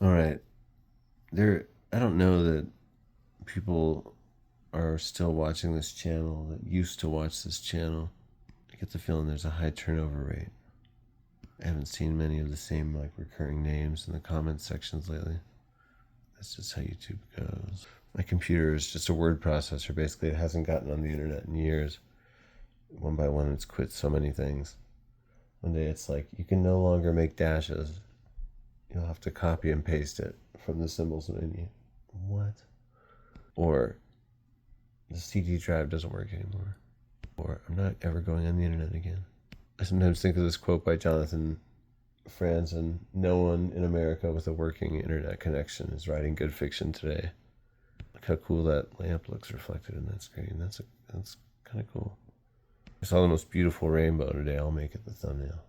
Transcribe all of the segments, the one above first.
All right. I don't know that people are still watching this channel that used to watch this channel. I get the feeling there's a high turnover rate. I haven't seen many of the same like recurring names in the comment sections lately. That's just how YouTube goes. My computer is just a word processor. Basically, it hasn't gotten on the internet in years. One by one, it's quit so many things. One day it's like, you can no longer make dashes. You'll have to copy and paste it from the symbols menu. What? Or the CD drive doesn't work anymore. Or I'm not ever going on the internet again. I sometimes think of this quote by Jonathan Franzen: no one in America with a working internet connection is writing good fiction today. Look how cool that lamp looks reflected in that screen. That's kind of cool. I saw the most beautiful rainbow today. I'll make it the thumbnail.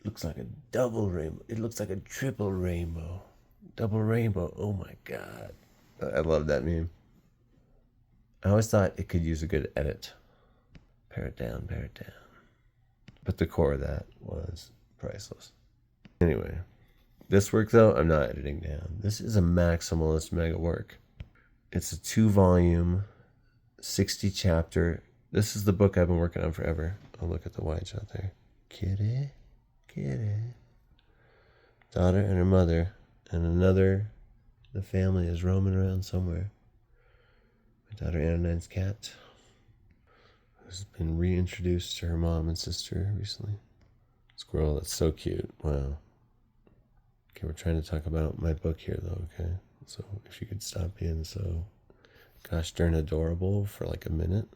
It looks like a double rainbow. It looks like a triple rainbow. Double rainbow. Oh my God. I love that meme. I always thought it could use a good edit. Pare it down, pare it down. But the core of that was priceless. Anyway, this work though, I'm not editing down. This is a maximalist mega work. It's a 2-volume, 60 chapter. This is the book I've been working on forever. Oh, look at the whites out there. Kitty, kitty. Daughter and her mother, and another. The family is roaming around somewhere. My daughter Annanine's cat has been reintroduced to her mom and sister recently. Squirrel, that's so cute. Wow. Okay, we're trying to talk about my book here, though, okay? So if you could stop being so gosh darn adorable for like a minute.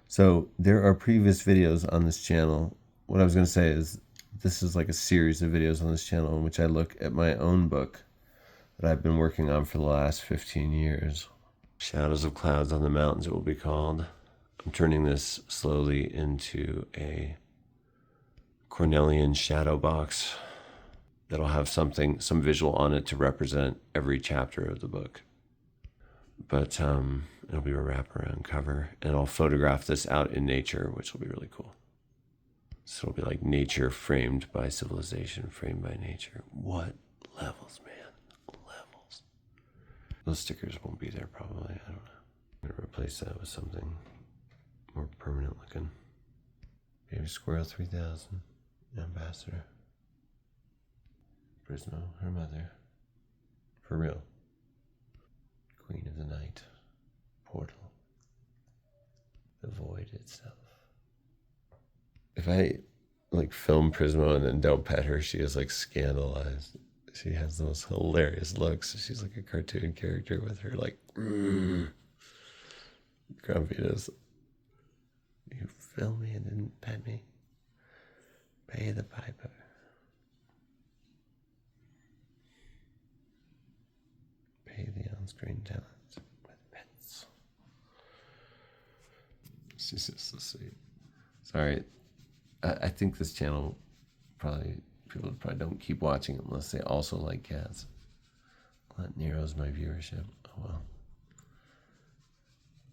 So there are previous videos on this channel. What I was going to say is this is like a series of videos on this channel in which I look at my own book that I've been working on for the last 15 years. Shadows of Clouds on the Mountains, it will be called. I'm turning this slowly into a Cornelian shadow box that'll have some visual on it to represent every chapter of the book. But it'll be a wraparound cover, and I'll photograph this out in nature, which will be really cool. So it'll be like nature framed by civilization, framed by nature. What levels, man, levels. Those stickers won't be there probably, I don't know. I'm gonna replace that with something more permanent looking. Baby Squirrel 3000, Ambassador. Prismo, her mother. For real. Queen of the Night. Portal. The Void itself. If I like film Prismo and then don't pet her, she is like scandalized. She has the most hilarious looks. She's like a cartoon character with her like grumpiness. You film me and didn't pet me. Pay the piper. Pay the on-screen talent with pets. She's just so sweet. Sorry, I think this channel people probably don't keep watching it unless they also like cats. That narrows my viewership. Oh well.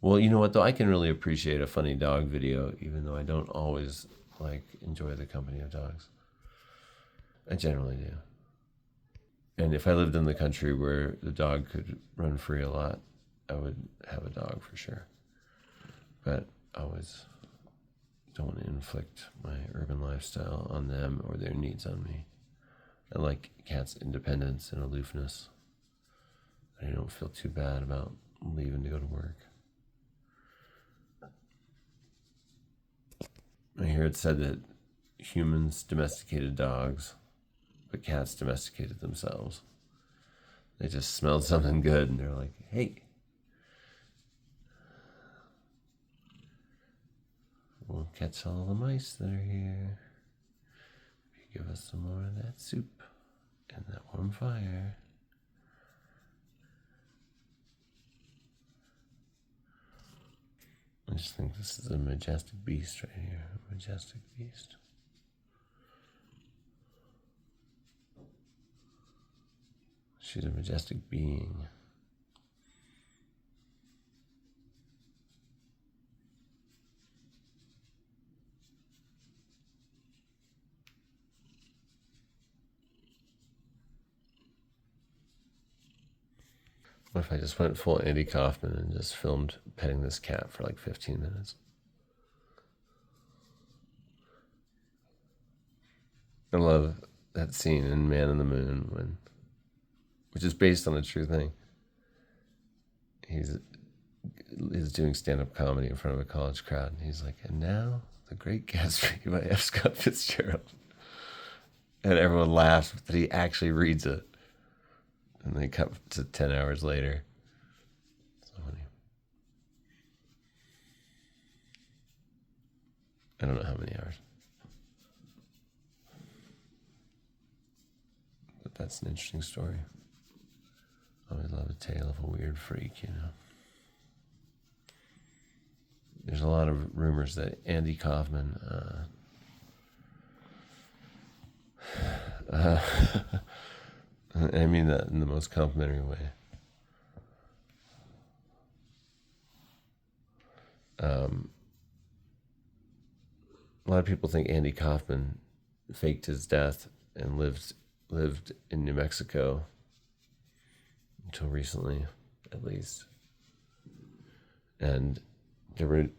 Well, you know what though? I can really appreciate a funny dog video, even though I don't always like enjoy the company of dogs. I generally do. And if I lived in the country where the dog could run free a lot, I would have a dog for sure. But I always don't want to inflict my urban lifestyle on them or their needs on me. I like cats' independence and aloofness. I don't feel too bad about leaving to go to work. I hear it said that humans domesticated dogs, but cats domesticated themselves. They just smelled something good and they're like, hey, we'll catch all the mice that are here if you give us some more of that soup and that warm fire. I just think this is a majestic beast right here. A majestic beast. She's a majestic being. What if I just went full Andy Kaufman and just filmed petting this cat for like 15 minutes? I love that scene in Man in the Moon which is based on a true thing. He's doing stand-up comedy in front of a college crowd, and he's like, "And now, The Great Gatsby" by F. Scott Fitzgerald, and everyone laughs that he actually reads it, and they cut to 10 hours later. So funny. I don't know how many hours, but that's an interesting story. I always love a tale of a weird freak, you know. There's a lot of rumors that Andy Kaufman I mean that in the most complimentary way. A lot of people think Andy Kaufman faked his death and lived in New Mexico until recently, at least. And there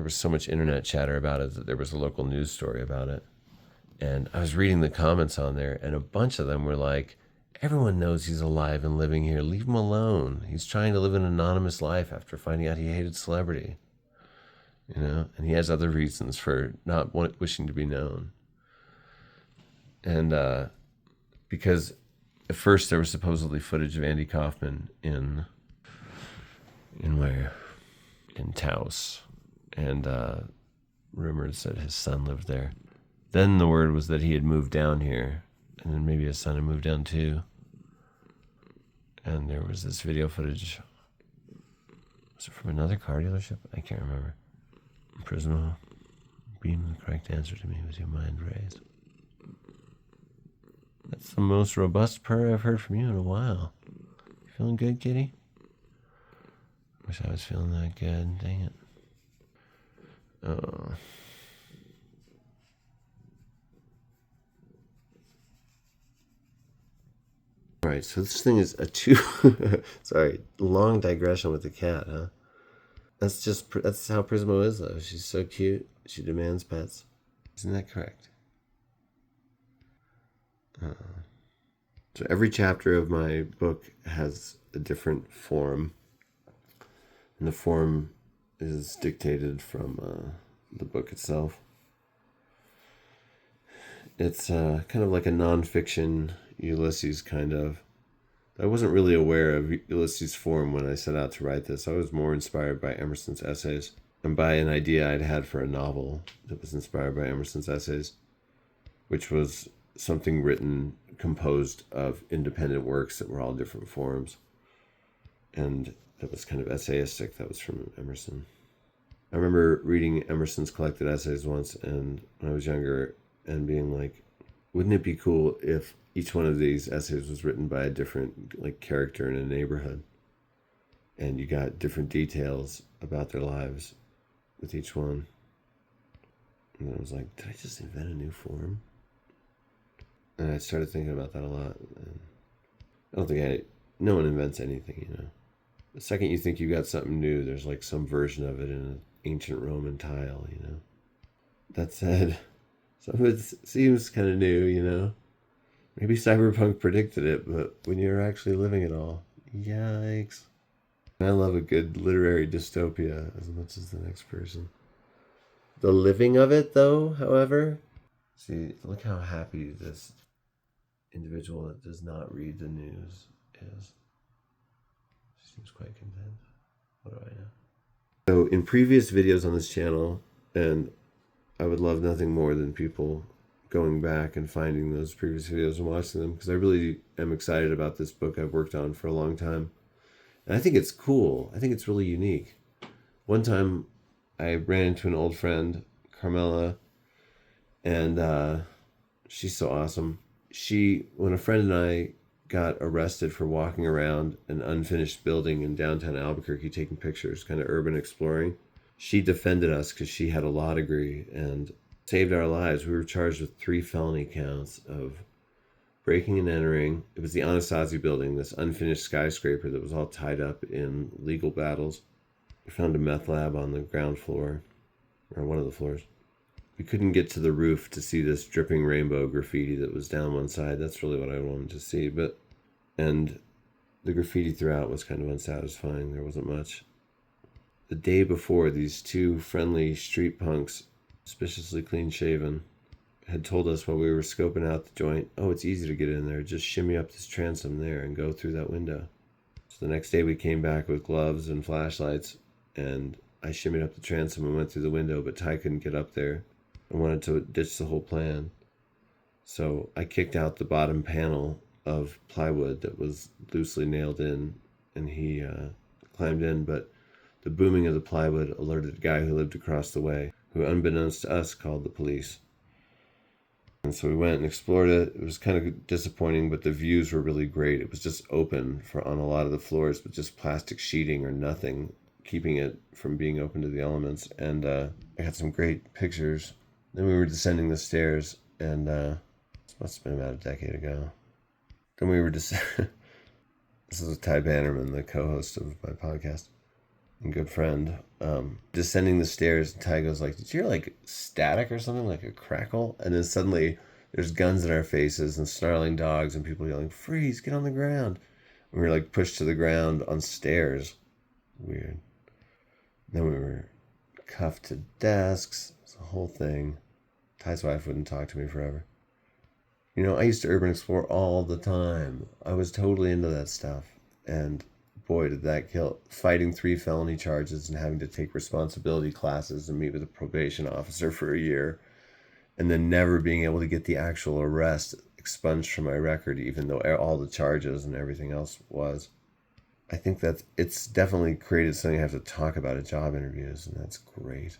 was so much internet chatter about it that there was a local news story about it. And I was reading the comments on there, and a bunch of them were like, "Everyone knows he's alive and living here. Leave him alone. He's trying to live an anonymous life after finding out he hated celebrity. You know, and he has other reasons for not wishing to be known." And because at first there was supposedly footage of Andy Kaufman in where? In Taos, and rumors that his son lived there. Then the word was that he had moved down here, and then maybe his son had moved down too. And there was this video footage. Was it from another car dealership? I can't remember. Prismo, beam the correct answer to me with your mind raised. That's the most robust purr I've heard from you in a while. You feeling good, kitty? Wish I was feeling that good. Dang it. Oh. All right, so this thing is a long digression with the cat, huh? That's how Prismo is, though. She's so cute. She demands pets. Isn't that correct? So every chapter of my book has a different form, and the form is dictated from the book itself. It's kind of like a nonfiction Ulysses kind of. I wasn't really aware of Ulysses' form when I set out to write this. I was more inspired by Emerson's essays and by an idea I'd had for a novel that was inspired by Emerson's essays, which was something composed of independent works that were all different forms. And that was kind of essayistic. That was from Emerson. I remember reading Emerson's collected essays once, and when I was younger, and being like, wouldn't it be cool if each one of these essays was written by a different character in a neighborhood, and you got different details about their lives with each one? And I was like, did I just invent a new form? And I started thinking about that a lot. And I don't think no one invents anything, you know. The second you think you got something new, there's some version of it in an ancient Roman tile, you know. That said, some of it seems kind of new, you know. Maybe Cyberpunk predicted it, but when you're actually living it all, yikes. I love a good literary dystopia as much as the next person. The living of it, though, however, see, look how happy this individual that does not read the news is. She seems quite content. What do I know? So in previous videos on this channel, and I would love nothing more than people going back and finding those previous videos and watching them, because I really am excited about this book I've worked on for a long time. And I think it's cool. I think it's really unique. One time I ran into an old friend, Carmela, and she's so awesome. When a friend and I got arrested for walking around an unfinished building in downtown Albuquerque taking pictures, kind of urban exploring, she defended us because she had a law degree and saved our lives. We were charged with 3 felony counts of breaking and entering. It was the Anasazi building, this unfinished skyscraper that was all tied up in legal battles. We found a meth lab on the ground floor, or one of the floors. We couldn't get to the roof to see this dripping rainbow graffiti that was down one side. That's really what I wanted to see. And the graffiti throughout was kind of unsatisfying. There wasn't much. The day before, these two friendly street punks, suspiciously clean shaven, had told us while we were scoping out the joint, oh, it's easy to get in there. Just shimmy up this transom there and go through that window. So the next day we came back with gloves and flashlights, and I shimmied up the transom and went through the window, but Ty couldn't get up there and wanted to ditch the whole plan. So I kicked out the bottom panel of plywood that was loosely nailed in, and he climbed in, but the booming of the plywood alerted a guy who lived across the way, who unbeknownst to us called the police. And so we went and explored it. It was kind of disappointing, but the views were really great. It was just open on a lot of the floors, but just plastic sheeting or nothing, keeping it from being open to the elements. And I got some great pictures. Then we were descending the stairs, and this must have been about a decade ago. Then we were this is Ty Bannerman, the co-host of my podcast and good friend, descending the stairs, and Ty goes like, did you hear like static or something, like a crackle? And then suddenly there's guns in our faces and snarling dogs and people yelling, freeze, get on the ground. And we were like pushed to the ground on stairs. Weird. Then we were cuffed to desks. It was a whole thing. Ty's wife wouldn't talk to me forever. You know, I used to urban explore all the time. I was totally into that stuff. And boy, did that kill. Fighting 3 felony charges and having to take responsibility classes and meet with a probation officer for a year. And then never being able to get the actual arrest expunged from my record, even though all the charges and everything else was. I think that it's definitely created something I have to talk about at job interviews, and that's great.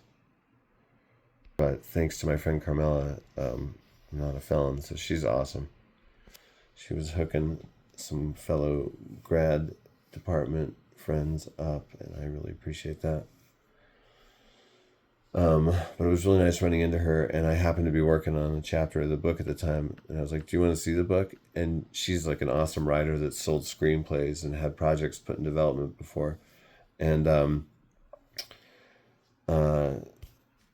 But thanks to my friend Carmela, I'm not a felon, so she's awesome. She was hooking some fellow grad department friends up, and I really appreciate that. But it was really nice running into her, and I happened to be working on a chapter of the book at the time, and I was like, do you want to see the book? And she's like an awesome writer that sold screenplays and had projects put in development before, and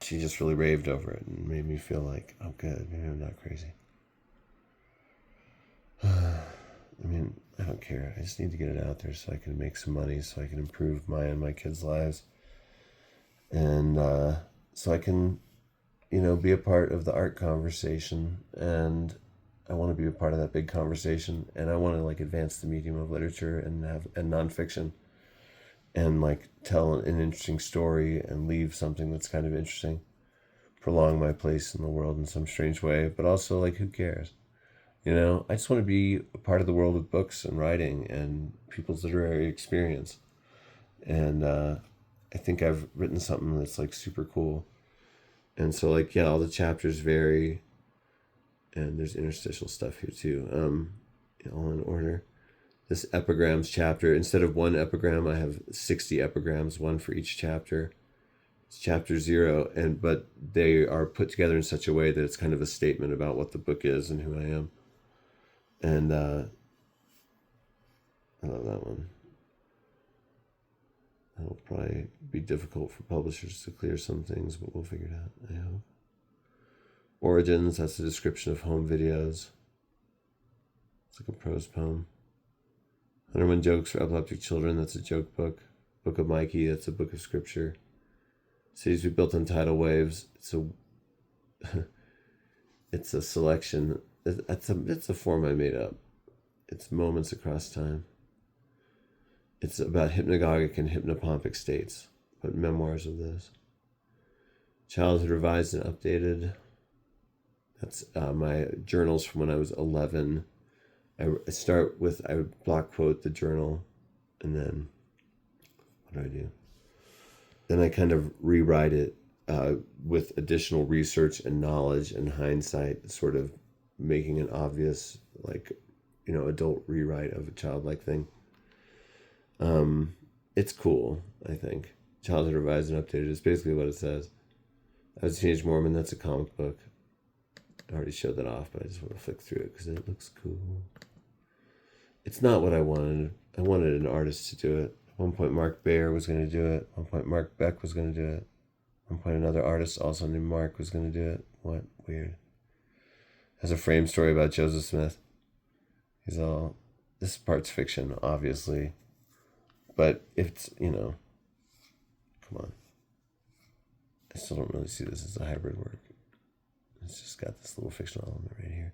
she just really raved over it and made me feel like, oh good, maybe I'm not crazy. I mean, I don't care. I just need to get it out there so I can make some money, so I can improve my and my kids' lives. And so I can, be a part of the art conversation. And I want to be a part of that big conversation. And I want to advance the medium of literature and nonfiction, and tell an interesting story and leave something that's kind of interesting, prolong my place in the world in some strange way. But also, who cares? I just want to be a part of the world of books and writing and people's literary experience. And I think I've written something that's super cool. And so all the chapters vary, and there's interstitial stuff here too, all in order. This epigrams chapter, instead of one epigram, I have 60 epigrams, one for each chapter. It's chapter 0, but they are put together in such a way that it's kind of a statement about what the book is and who I am. And I love that one. It'll probably be difficult for publishers to clear some things, but we'll figure it out, I hope. Origins, that's a description of home videos. It's like a prose poem. 101 Jokes for Epileptic Children, that's a joke book. Book of Mikey, that's a book of scripture. Cities We Built on Tidal Waves, it's a selection. It's a form I made up. It's moments across time. It's about hypnagogic and hypnopompic states, but memoirs of this. Childhood Revised and Updated. That's my journals from when I was 11. I block quote the journal, and then what do? Then I kind of rewrite it with additional research and knowledge and hindsight, sort of making an obvious, adult rewrite of a childlike thing. It's cool, I think. Childhood Revised and Updated is basically what it says. I Was a Teenage Mormon, that's a comic book. I already showed that off, but I just want to flick through it because it looks cool. It's not what I wanted. I wanted an artist to do it. At one point, Mark Bayer was going to do it. At one point, Mark Beck was going to do it. At one point, another artist also named Mark was going to do it. What? Weird. Has a frame story about Joseph Smith. He's all... This part's fiction, obviously. But if it's, come on. I still don't really see this as a hybrid work. It's just got this little fictional element right here.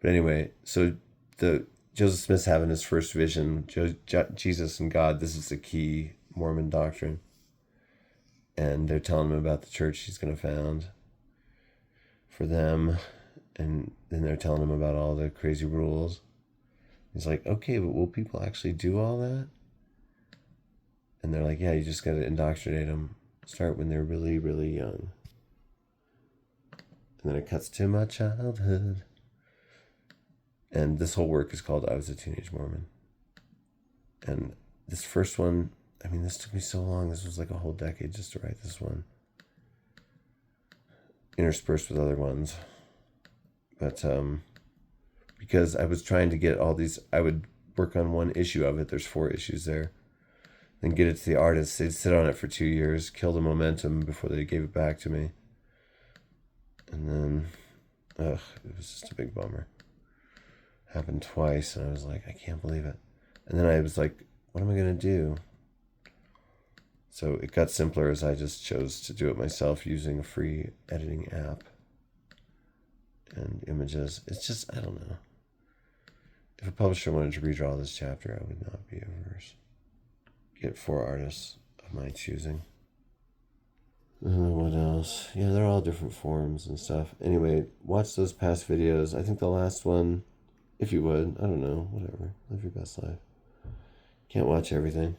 But anyway, so the Joseph Smith's having his first vision. Jesus and God, this is the key Mormon doctrine. And they're telling him about the church he's going to found for them. And then they're telling him about all the crazy rules. He's like, okay, but will people actually do all that? And they're like, yeah, you just got to indoctrinate them. Start when they're really, really young. And then it cuts to my childhood. And this whole work is called I Was a Teenage Mormon. And this first one, this took me so long. This was like a whole decade just to write this one. Interspersed with other ones. But because I was trying to get all these, I would work on one issue of it. There's 4 issues there. Then get it to the artists. They'd sit on it for 2 years, kill the momentum before they gave it back to me. And then, it was just a big bummer. Happened twice, and I was like, I can't believe it. And then I was like, what am I going to do? So it got simpler as I just chose to do it myself using a free editing app and images. It's just, I don't know. If a publisher wanted to redraw this chapter, I would not be averse. Get 4 artists of my choosing. What else? Yeah, they're all different forms and stuff. Anyway, watch those past videos. I think the last one, if you would, I don't know, whatever. Live your best life. Can't watch everything.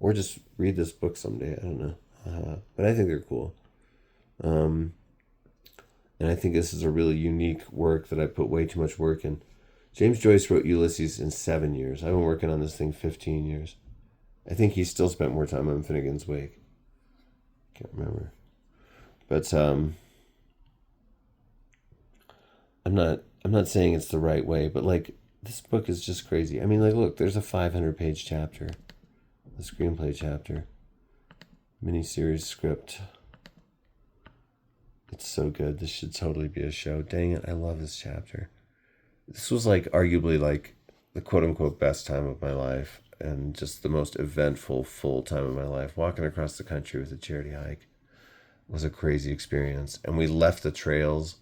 Or just read this book someday. I don't know. But I think they're cool. And I think this is a really unique work that I put way too much work in. James Joyce wrote Ulysses in 7 years. I've been working on this thing 15 years. I think he still spent more time on Finnegan's Wake. Can't remember. But I'm not saying it's the right way, but like this book is just crazy. Look, there's a 500-page chapter, the screenplay chapter, miniseries script. It's so good. This should totally be a show. Dang it, I love this chapter. This was like arguably like the quote-unquote best time of my life and just the most eventful, full time of my life. Walking across the country with a charity hike was a crazy experience. And we left the trails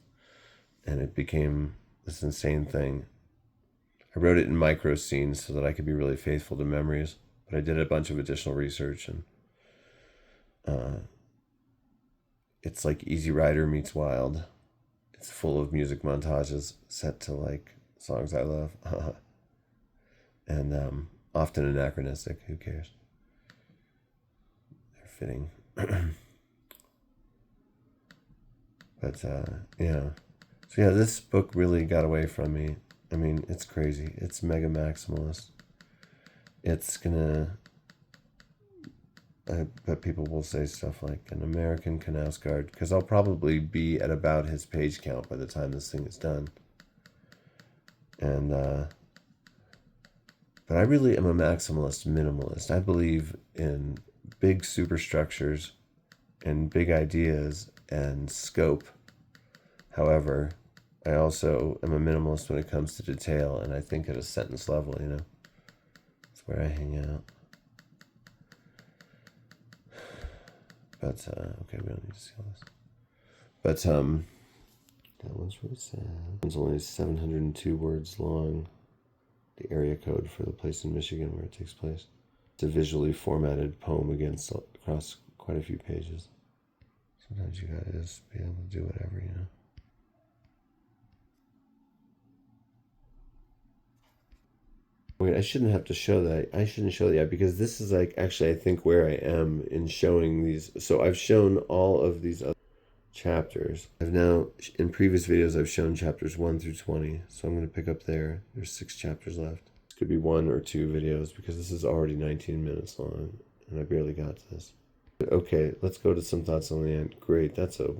and it became this insane thing. I wrote it in micro scenes so that I could be really faithful to memories, but I did a bunch of additional research and it's like Easy Rider meets Wild. It's full of music montages set to like songs I love. And often anachronistic. Who cares? They're fitting. But yeah. So yeah, this book really got away from me. It's crazy. It's mega maximalist. It's gonna... I bet people will say stuff like an American Knausgaard, because I'll probably be at about his page count by the time this thing is done. And but I really am a maximalist minimalist. I believe in big superstructures and big ideas and scope. However, I also am a minimalist when it comes to detail, and I think at a sentence level, that's where I hang out. But, okay, we don't need to see all this. But, that one's really sad. It's only 702 words long. The area code for the place in Michigan where it takes place. It's a visually formatted poem across quite a few pages. Sometimes you gotta just be able to do whatever, Wait, I shouldn't have to show that. I shouldn't show that because this is like actually I think where I am in showing these. So I've shown all of these other chapters. I've now, in previous videos, I've shown chapters 1 through 20. So I'm going to pick up there. There's 6 chapters left. This could be 1 or 2 videos because this is already 19 minutes long and I barely got to this. Okay, let's go to some thoughts on the end. Great, that's a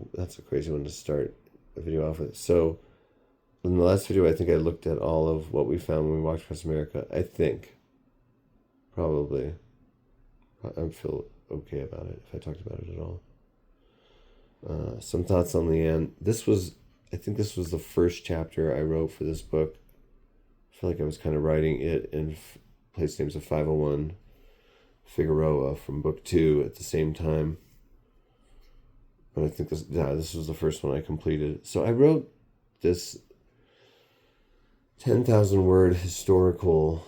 crazy one to start. a video off of it. So in the last video, I think I looked at all of what we found when we walked across America. I think, probably, I feel okay about it if I talked about it at all. Some thoughts on Leanne. I think this was the first chapter I wrote for this book. I feel like I was kind of writing it in place names of 501 Figueroa from book 2 at the same time. But I think this was the first one I completed. So I wrote this 10,000 word historical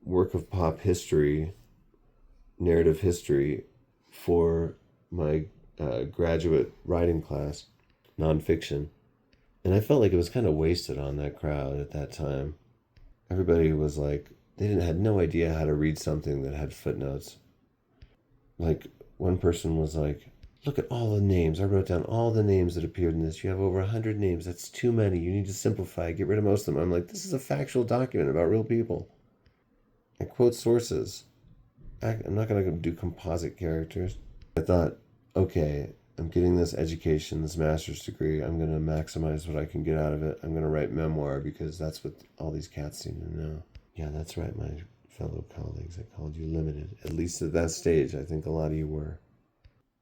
work of pop history, narrative history, for my graduate writing class, nonfiction. And I felt like it was kind of wasted on that crowd at that time. Everybody was like, had no idea how to read something that had footnotes. Like, one person was like, look at all the names. I wrote down all the names that appeared in this. You have over 100 names. That's too many. You need to simplify. Get rid of most of them. I'm like, this is a factual document about real people. I quote sources. I'm not going to do composite characters. I thought, okay, I'm getting this education, this master's degree. I'm going to maximize what I can get out of it. I'm going to write memoir because that's what all these cats seem to know. Yeah, that's right, my fellow colleagues. I called you limited. At least at that stage, I think a lot of you were.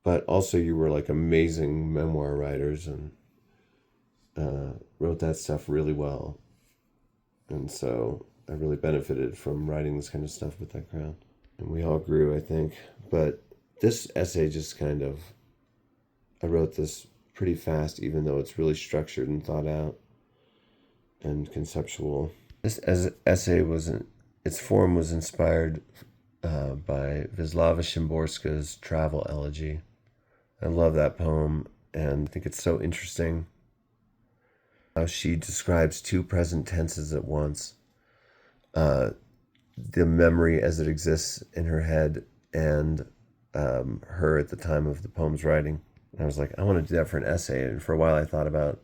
But also you were like amazing memoir writers and wrote that stuff really well. And so I really benefited from writing this kind of stuff with that crowd. And we all grew, I think. But this essay just kind of, I wrote this pretty fast, even though it's really structured and thought out and conceptual. This essay its form was inspired by Wisława Szymborska's Travel Elegy. I love that poem, and I think it's so interesting how she describes two present tenses at once. The memory as it exists in her head and her at the time of the poem's writing. And I was like, I want to do that for an essay. And for a while I thought about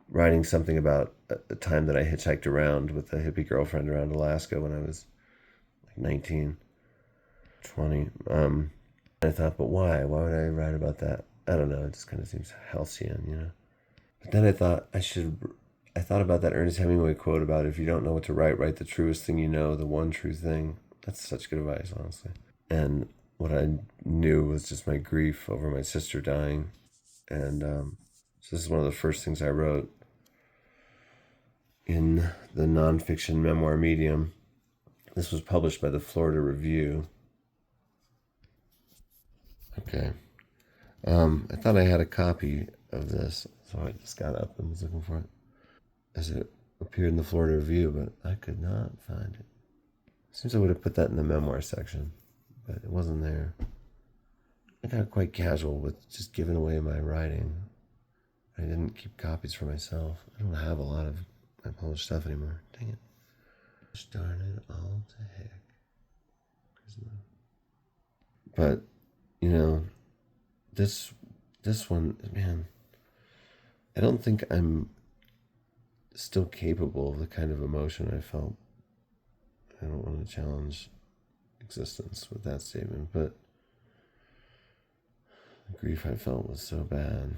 writing something about a time that I hitchhiked around with a hippie girlfriend around Alaska when I was like 19, 20. And I thought, but why? Why would I write about that? I don't know. It just kind of seems halcyon, you know? But then I thought I thought about that Ernest Hemingway quote about if you don't know what to write the truest thing you know, the one true thing. That's such good advice, honestly. And what I knew was just my grief over my sister dying. And so this is one of the first things I wrote in the nonfiction memoir medium. This was published by the Florida Review. Okay. I thought I had a copy of this, so I just got up and was looking for it as it appeared in the Florida Review, but I could not find it. Seems I would have put that in the memoir section, but it wasn't there. I got quite casual with just giving away my writing. I didn't keep copies for myself. I don't have a lot of my published stuff anymore. Dang it. Darn it all to heck. But, you know, this one, man, I don't think I'm still capable of the kind of emotion I felt. I don't want to challenge existence with that statement, but the grief I felt was so bad.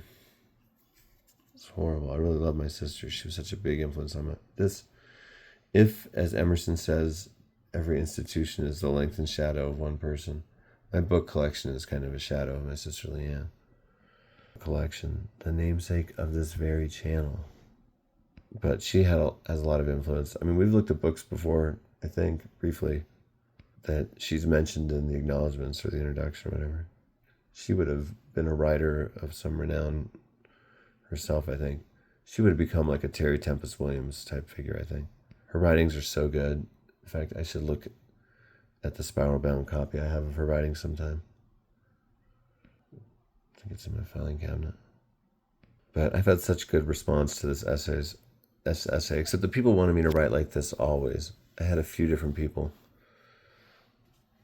It's horrible. I really love my sister. She was such a big influence on if, as Emerson says, every institution is the length and shadow of one person, my book collection is kind of a shadow of my sister Leanne. Collection, the namesake of this very channel. But she has a lot of influence. I mean, we've looked at books before, I think, briefly, that she's mentioned in the acknowledgments or the introduction or whatever. She would have been a writer of some renown herself, I think. She would have become like a Terry Tempest Williams type figure, I think. Her writings are so good. In fact, I should look at the spiral bound copy I have of her writings sometime. I think it's in my filing cabinet. But I've had such good response to this essay, except the people wanted me to write like this always. I had a few different people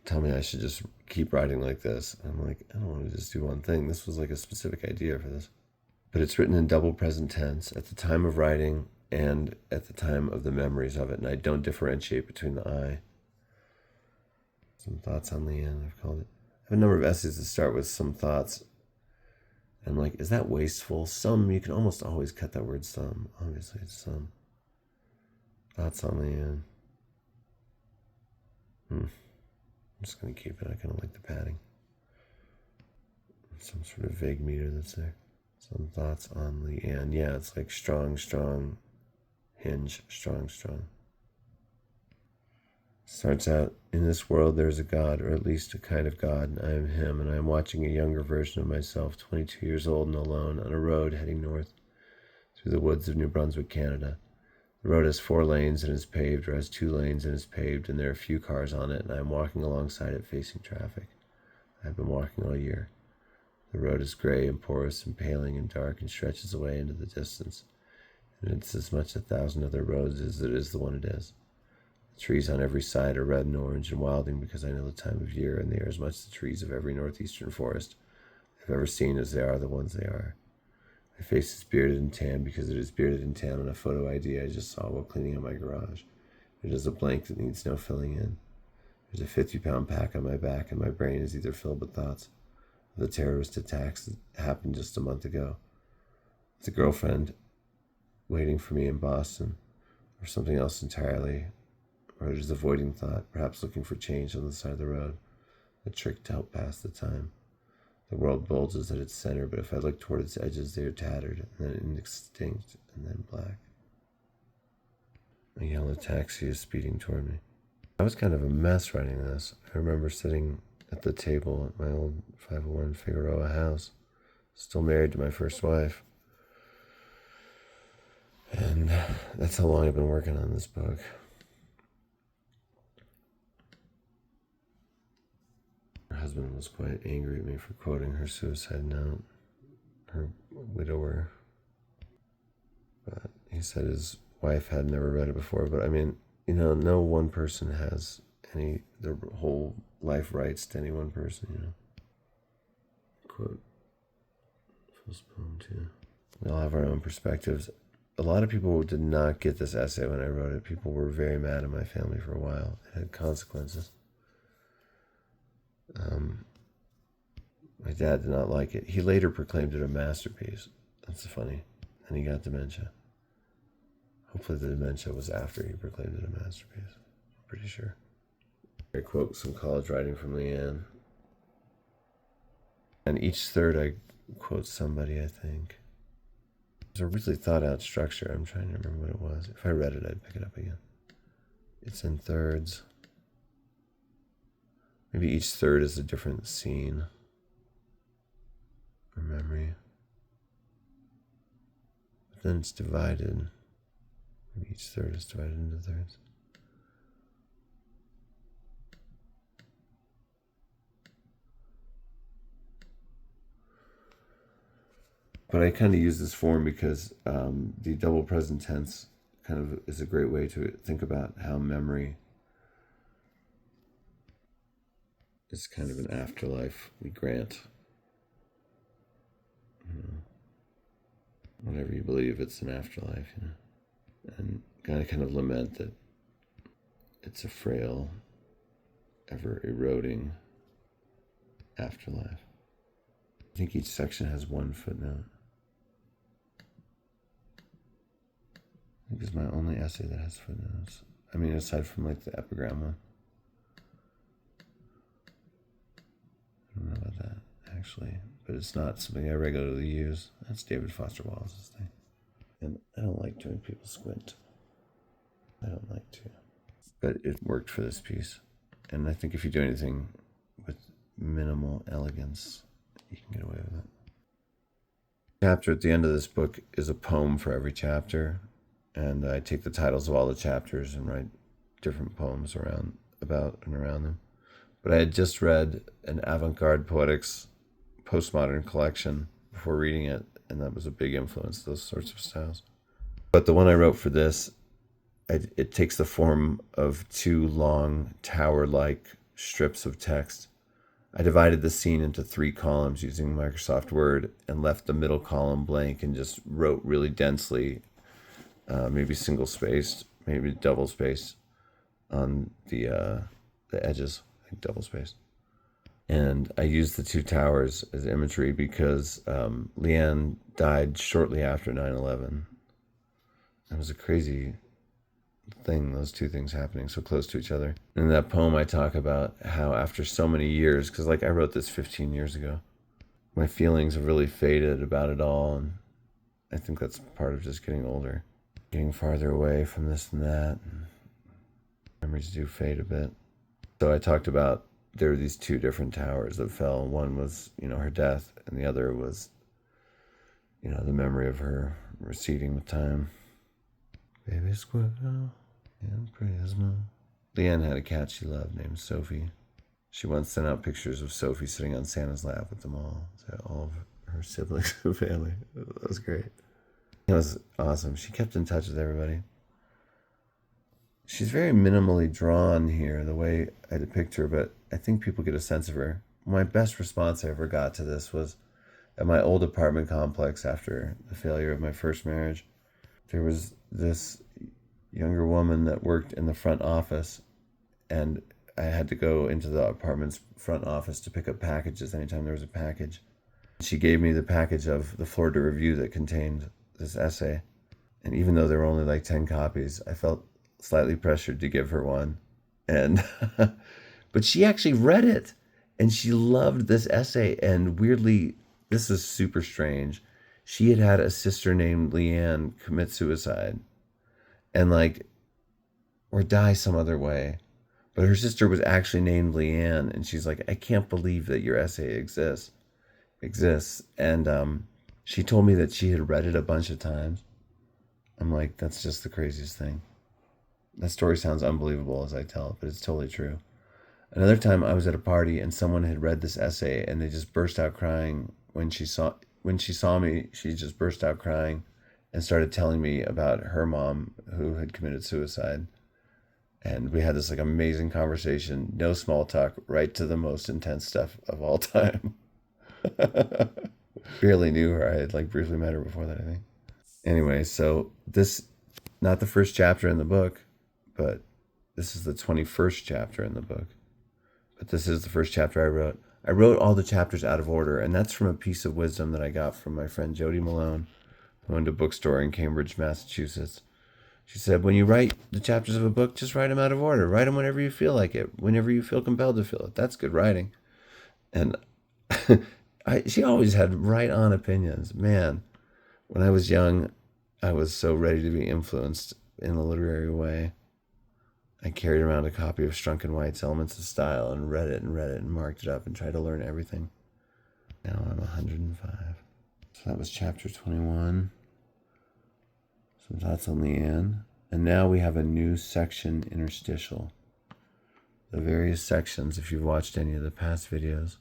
tell me I should just keep writing like this. I'm like, I don't want to just do one thing. This was like a specific idea for this. But it's written in double present tense at the time of writing and at the time of the memories of it, and I don't differentiate between the I. Some thoughts on Leanne, I've called it. I have a number of essays that start with some thoughts And I'm like, is that wasteful? Some, you can almost always cut that word some. Obviously, it's some. Thoughts on the end. I'm just going to keep it. I kind of like the padding. Some sort of vague meter that's there. Some thoughts on the end. Yeah, it's like strong, strong, hinge, strong, strong. Starts out, in this world there is a God, or at least a kind of God, and I am him, and I am watching a younger version of myself, 22 years old and alone, on a road heading north through the woods of New Brunswick, Canada. The road has 4 lanes and is paved, or has 2 lanes and is paved, and there are few cars on it, and I am walking alongside it facing traffic. I have been walking all year. The road is gray and porous and paling and dark and stretches away into the distance, and it's as much 1,000 other roads as it is the one it is. The trees on every side are red and orange and wilding because I know the time of year, and they are as much the trees of every northeastern forest I've ever seen as they are the ones they are. My face is bearded and tan because it is bearded and tan on a photo ID I just saw while cleaning out my garage. It is a blank that needs no filling in. There's a 50-pound pack on my back, and my brain is either filled with thoughts of the terrorist attacks that happened just a month ago, with a girlfriend waiting for me in Boston, or something else entirely, or just avoiding thought, perhaps looking for change on the side of the road, a trick to help pass the time. The world bulges at its center, but if I look toward its edges, they are tattered, and then indistinct, and then black. A yellow taxi is speeding toward me. I was kind of a mess writing this. I remember sitting at the table at my old 501 Figueroa house, still married to my first wife. And that's how long I've been working on this book. Her husband was quite angry at me for quoting her suicide note, her widower. But he said his wife had never read it before. But I mean, no one person has their whole life rights to any one person, Quote. Full poem too. We all have our own perspectives. A lot of people did not get this essay when I wrote it. People were very mad at my family for a while. It had consequences. My dad did not like it. He later proclaimed it a masterpiece. That's funny. And he got dementia. Hopefully the dementia was after he proclaimed it a masterpiece. I'm pretty sure. I quote some college writing from Leanne. And each third I quote somebody, I think. It's a really thought out structure. I'm trying to remember what it was. If I read it, I'd pick it up again. It's in thirds. Maybe each third is a different scene or memory. But then it's divided. Maybe each third is divided into thirds. But I kind of use this form because the double present tense kind of is a great way to think about how memory is kind of an afterlife we grant. Whatever you believe, it's an afterlife, and kind of lament that it's a frail, ever eroding afterlife. I think each section has one footnote. I think it's my only essay that has footnotes. I mean, aside from like the epigram one. I don't know about that, actually. But it's not something I regularly use. That's David Foster Wallace's thing. And I don't like doing people squint. I don't like to. But it worked for this piece. And I think if you do anything with minimal elegance, you can get away with it. The chapter at the end of this book is a poem for every chapter. And I take the titles of all the chapters and write different poems about and around them. But I had just read an avant-garde poetics postmodern collection before reading it, and that was a big influence, those sorts of styles. But the one I wrote for this, it takes the form of 2 long tower-like strips of text. I divided the scene into 3 columns using Microsoft Word and left the middle column blank and just wrote really densely, maybe single-spaced, maybe double-spaced on the edges, I think double-spaced. And I used the two towers as imagery because Leanne died shortly after 9/11. It was a crazy thing, those two things happening so close to each other. In that poem, I talk about how after so many years, because like I wrote this 15 years ago, my feelings have really faded about it all. And I think that's part of just getting older, getting farther away from this and that. And memories do fade a bit. So I talked about there were these two different towers that fell. One was, her death, and the other was, the memory of her receding with time. Baby squirrel and Prisma. Leanne had a cat she loved named Sophie. She once sent out pictures of Sophie sitting on Santa's lap with them all of her siblings and family. That was great. It was awesome. She kept in touch with everybody. She's very minimally drawn here, the way I depict her, but I think people get a sense of her. My best response I ever got to this was at my old apartment complex after the failure of my first marriage. There was this younger woman that worked in the front office, and I had to go into the apartment's front office to pick up packages anytime there was a package. She gave me the package of the Florida Review that contained this essay. And even though there were only like 10 copies, I felt slightly pressured to give her one. And but she actually read it and she loved this essay. And weirdly, this is super strange. She had had a sister named Leanne commit suicide and or die some other way. But her sister was actually named Leanne, and she's like, I can't believe that your essay exists. And she told me that she had read it a bunch of times. I'm like, that's just the craziest thing. That story sounds unbelievable as I tell it, but it's totally true. Another time I was at a party and someone had read this essay and they just burst out crying when she saw me. She just burst out crying and started telling me about her mom who had committed suicide. And we had this amazing conversation, no small talk, right to the most intense stuff of all time. Barely knew her. I had briefly met her before that, I think. Anyway, so this, not the first chapter in the book, but this is the 21st chapter in the book. But this is the first chapter I wrote. I wrote all the chapters out of order, and that's from a piece of wisdom that I got from my friend Jody Malone, who owned a bookstore in Cambridge, Massachusetts. She said, when you write the chapters of a book, just write them out of order. Write them whenever you feel like it, whenever you feel compelled to feel it. That's good writing. And she always had right on opinions. Man, when I was young, I was so ready to be influenced in a literary way. I carried around a copy of Strunk and White's Elements of Style and read it and marked it up and tried to learn everything. Now I'm 105. So that was chapter 21. Some thoughts on Leanne. And now we have a new section, interstitial. The various sections, if you've watched any of the past videos,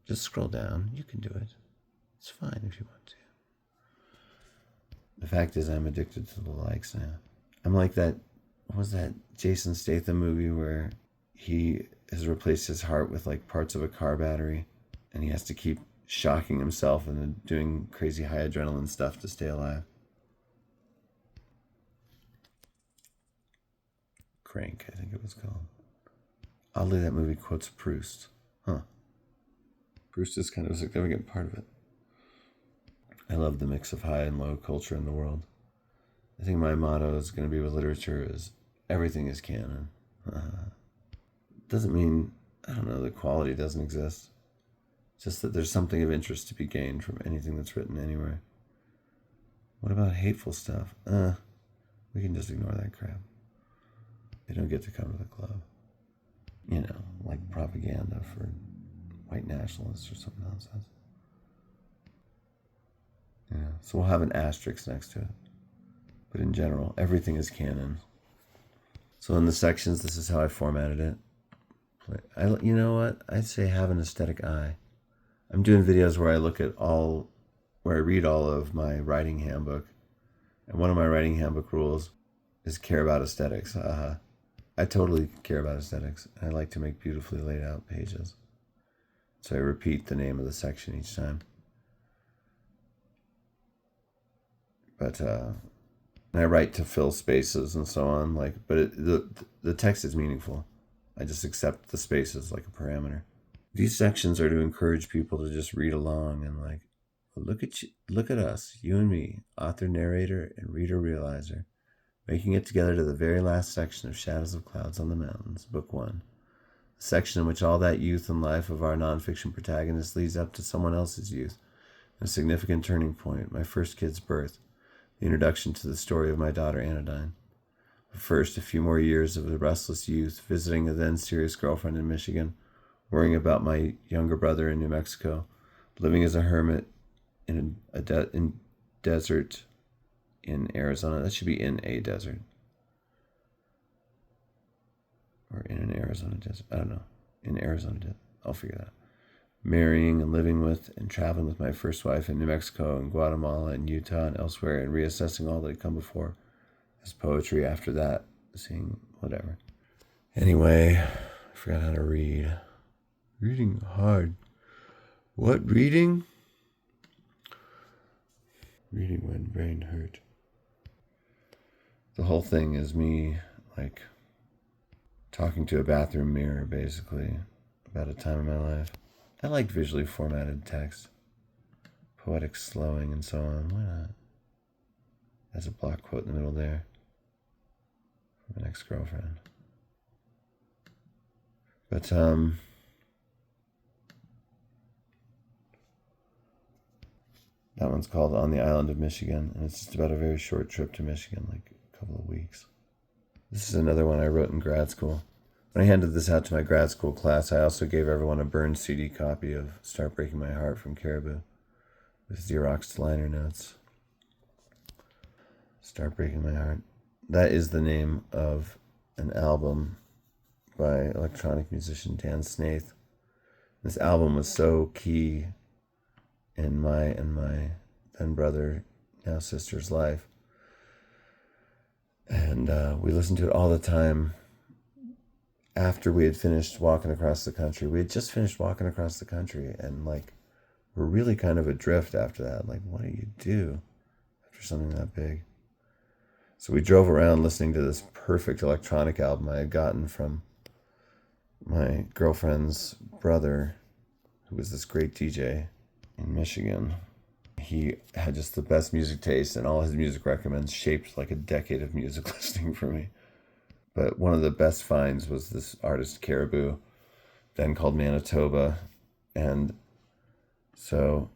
just scroll down. You can do it. It's fine if you want to. The fact is, I'm addicted to the likes now. I'm like that, what was that Jason Statham movie where he has replaced his heart with parts of a car battery and he has to keep shocking himself and then doing crazy high adrenaline stuff to stay alive. Crank, I think it was called. Oddly, that movie quotes Proust. Huh. Proust is kind of a significant part of it. I love the mix of high and low culture in the world. I think my motto is going to be with literature is everything is canon. Doesn't mean, I don't know, that quality doesn't exist. Just that there's something of interest to be gained from anything that's written anywhere. What about hateful stuff? We can just ignore that crap. They don't get to come to the club. Like propaganda for white nationalists or some nonsense. So we'll have an asterisk next to it. But in general, everything is canon. So in the sections, this is how I formatted it. You know what? I'd say have an aesthetic eye. I'm doing videos where I read all of my writing handbook. And one of my writing handbook rules is care about aesthetics. I totally care about aesthetics. I like to make beautifully laid out pages. So I repeat the name of the section each time. But I write to fill spaces and so on. But the text is meaningful. I just accept the spaces like a parameter. These sections are to encourage people to just read along and like, look at you, look at us, you and me, author, narrator, and reader realizer, making it together to the very last section of Shadows of Clouds on the Mountains, Book 1. A section in which all that youth and life of our nonfiction protagonist leads up to someone else's youth, a significant turning point, my first kid's birth, the introduction to the story of my daughter Anodyne. But first, a few more years of a restless youth, visiting a then serious girlfriend in Michigan, worrying about my younger brother in New Mexico, living as a hermit in a desert in Arizona. That should be in a desert. Or in an Arizona desert. I don't know. In Arizona desert. I'll figure that out. Marrying and living with and traveling with my first wife in New Mexico and Guatemala and Utah and elsewhere, and reassessing all that had come before as poetry after that, seeing whatever. Anyway, I forgot how to read. Reading hard. What reading? Reading when brain hurt. The whole thing is me, like, talking to a bathroom mirror, basically, about a time in my life. I like visually formatted text, poetic slowing, and so on. Why not? There's a block quote in the middle there from an ex-girlfriend. But, that one's called On the Island of Michigan, and it's just about a very short trip to Michigan, like a couple of weeks. This is another one I wrote in grad school. When I handed this out to my grad school class, I also gave everyone a burned CD copy of Start Breaking My Heart from Caribou with Xeroxed liner notes. Start Breaking My Heart. That is the name of an album by electronic musician Dan Snaith. This album was so key in my and my then brother, now sister's life. And we listened to it all the time after we had finished walking across the country. We had just finished walking across the country, and like, we're really kind of adrift after that. Like, what do you do after something that big? So we drove around listening to this perfect electronic album I had gotten from my girlfriend's brother, who was this great DJ in Michigan. He had just the best music taste, and all his music recommends shaped like a decade of music listening for me. But one of the best finds was this artist Caribou, then called Manitoba. And so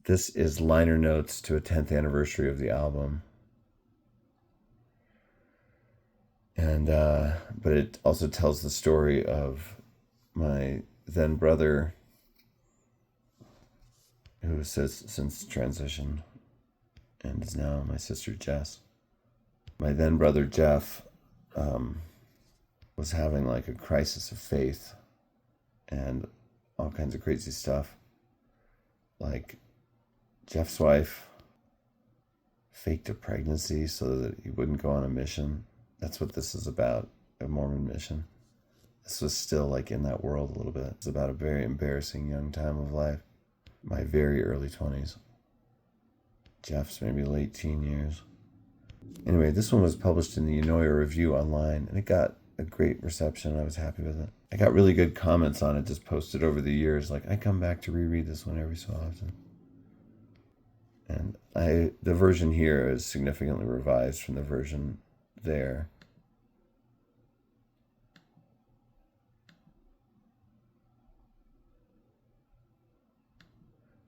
this is liner notes to a 10th anniversary of the album. And but it also tells the story of my then brother, who has since transitioned and is now my sister Jess. My then brother Jeff was having like a crisis of faith and all kinds of crazy stuff. Like, Jeff's wife faked a pregnancy so that he wouldn't go on a mission. That's what this is about, a Mormon mission. This was still like in that world a little bit. It's about a very embarrassing young time of life. My very early 20s. Jeff's maybe late teen years. Anyway, this one was published in the Eunoia Review online, and it got a great reception. I was happy with it. I got really good comments on it, just posted over the years. Like, I come back to reread this one every so often. And the version here is significantly revised from the version there.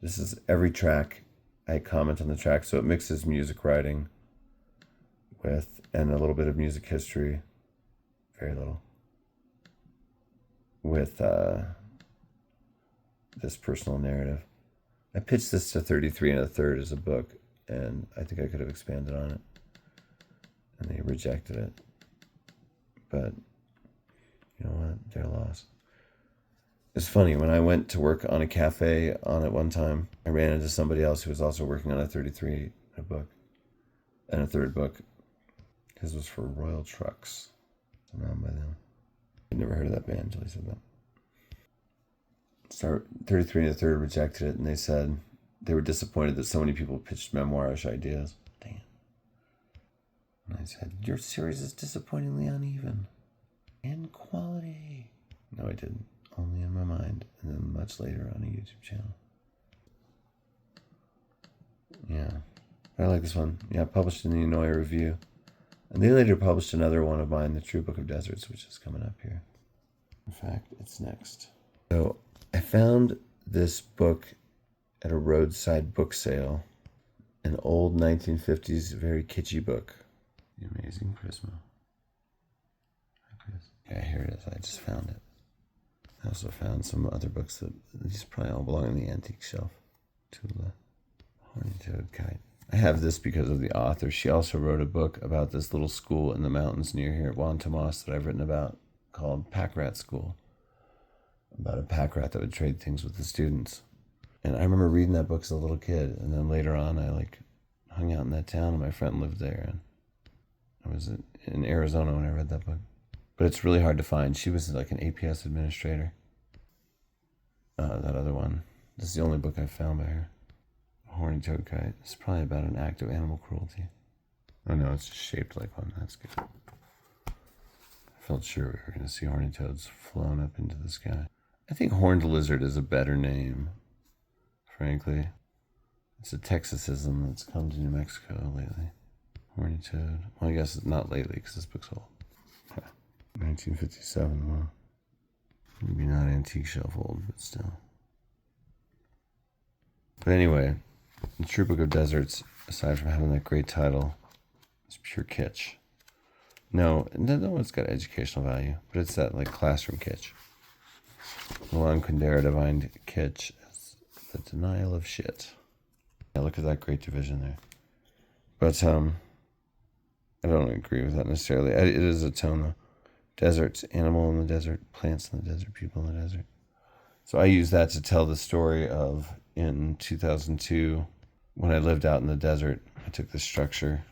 This is every track. I comment on the track, so it mixes music writing with, and a little bit of music history, very little, with this personal narrative. I pitched this to 33 1/3 as a book, and I think I could have expanded on it, and they rejected it. But you know what? Their loss. It's funny, when I went to work on a cafe on it one time, I ran into somebody else who was also working on a 33 book and a third book. His was for Royal Trucks. I'm on by them. I'd never heard of that band until he said that. 33 1/3 rejected it, and they said they were disappointed that so many people pitched memoirish ideas. Dang it. And I said, your series is disappointingly uneven. In quality. No, I didn't. Only in my mind. And then much later on a YouTube channel. Yeah. I like this one. Yeah, published in the Illinois Review. And they later published another one of mine, The True Book of Deserts, which is coming up here. In fact, it's next. So I found this book at a roadside book sale. An old 1950s, very kitschy book. The Amazing Prisma. Yeah, here it is. I just found it. I also found some other books that these probably all belong on the antique shelf. Tula, Horny-Toed Kite. I have this because of the author. She also wrote a book about this little school in the mountains near here at Juan Tomas that I've written about called Pack Rat School. About a pack rat that would trade things with the students. And I remember reading that book as a little kid. And then later on, I hung out in that town and my friend lived there. And I was in Arizona when I read that book. But it's really hard to find. She was like an APS administrator. That other one. This is the only book I've found by her. Horny-Toed Kite. It's probably about an act of animal cruelty. Oh no, it's just shaped like one. That's good. I felt sure we were going to see horny toads flown up into the sky. I think horned lizard is a better name, frankly. It's a Texasism that's come to New Mexico lately. Horny toad. Well, I guess it's not lately because this book's old. 1957, well, maybe not antique shelf old, but still. But anyway, The True Book of Deserts, aside from having that great title, is pure kitsch. No, it's got educational value, but it's that like classroom kitsch. Milan Kundera defined kitsch as the denial of shit. Yeah, look at that great division there. But I don't agree with that necessarily. It is a tone though. Deserts, animal in the desert, plants in the desert, people in the desert. So I use that to tell the story of in 2002 when I lived out in the desert. I took this structure.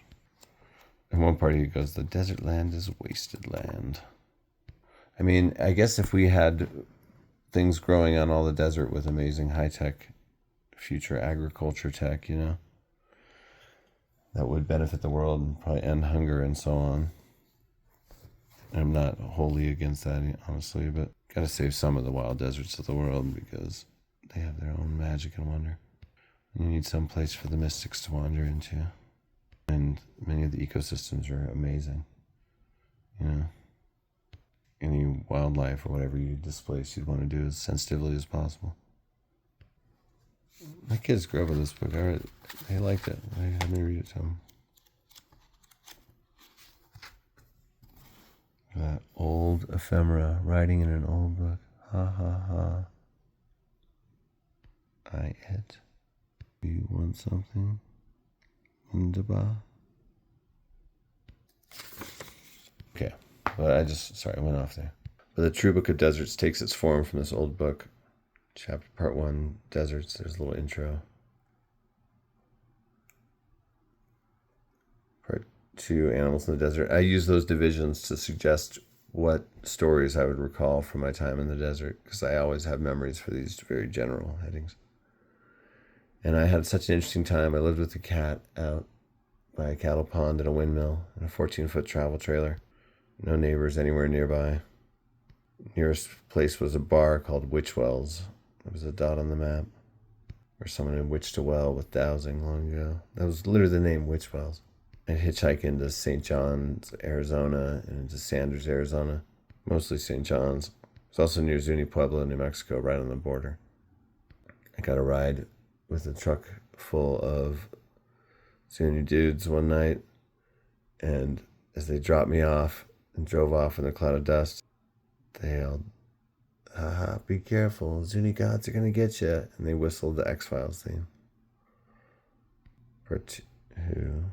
In one part it goes, the desert land is wasted land. I mean, I guess if we had things growing on all the desert with amazing high-tech future agriculture tech, that would benefit the world and probably end hunger and so on. I'm not wholly against that, honestly, but gotta save some of the wild deserts of the world because they have their own magic and wonder. And you need some place for the mystics to wander into. And many of the ecosystems are amazing. Any wildlife or whatever you displace, you'd want to do as sensitively as possible. My kids grew up with this book. They liked it. They had me read it to them. That old ephemera writing in an old book. Ha ha ha. It. You want something? Wunderbar. Okay. But I went off there. But the True Book of Deserts takes its form from this old book. Chapter Part 1, Deserts. There's a little intro. Part 2, Animals in the Desert. I use those divisions to suggest what stories I would recall from my time in the desert, because I always have memories for these very general headings. And I had such an interesting time. I lived with a cat out by a cattle pond and a windmill in a 14-foot travel trailer. No neighbors anywhere nearby. Nearest place was a bar called Witchwells. There was a dot on the map where someone had witched a well with dowsing long ago. That was literally the name, Witchwells. I'd hitchhike into St. John's, Arizona, and into Sanders, Arizona. Mostly St. John's. It's also near Zuni Pueblo, New Mexico, right on the border. I got a ride with a truck full of Zuni dudes one night, and as they dropped me off and drove off in a cloud of dust, they yelled, "Haha, be careful, Zuni gods are gonna get you," and they whistled the X-Files theme. Part 2,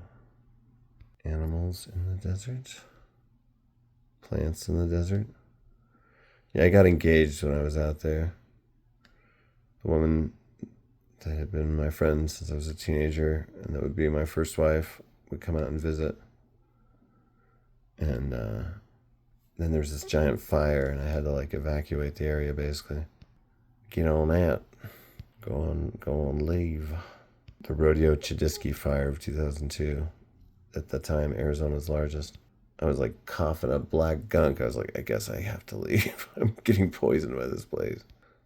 Animals in the Desert, Plants in the Desert. Yeah, I got engaged when I was out there. The woman that had been my friend since I was a teenager, and that would be my first wife, would come out and visit. And then there was this giant fire, and I had to evacuate the area basically. Get on out. Go on leave. The Rodeo Chudisky fire of 2002. at the time Arizona's largest. I was like coughing up black gunk. I was like, I guess I have to leave. I'm getting poisoned by this place.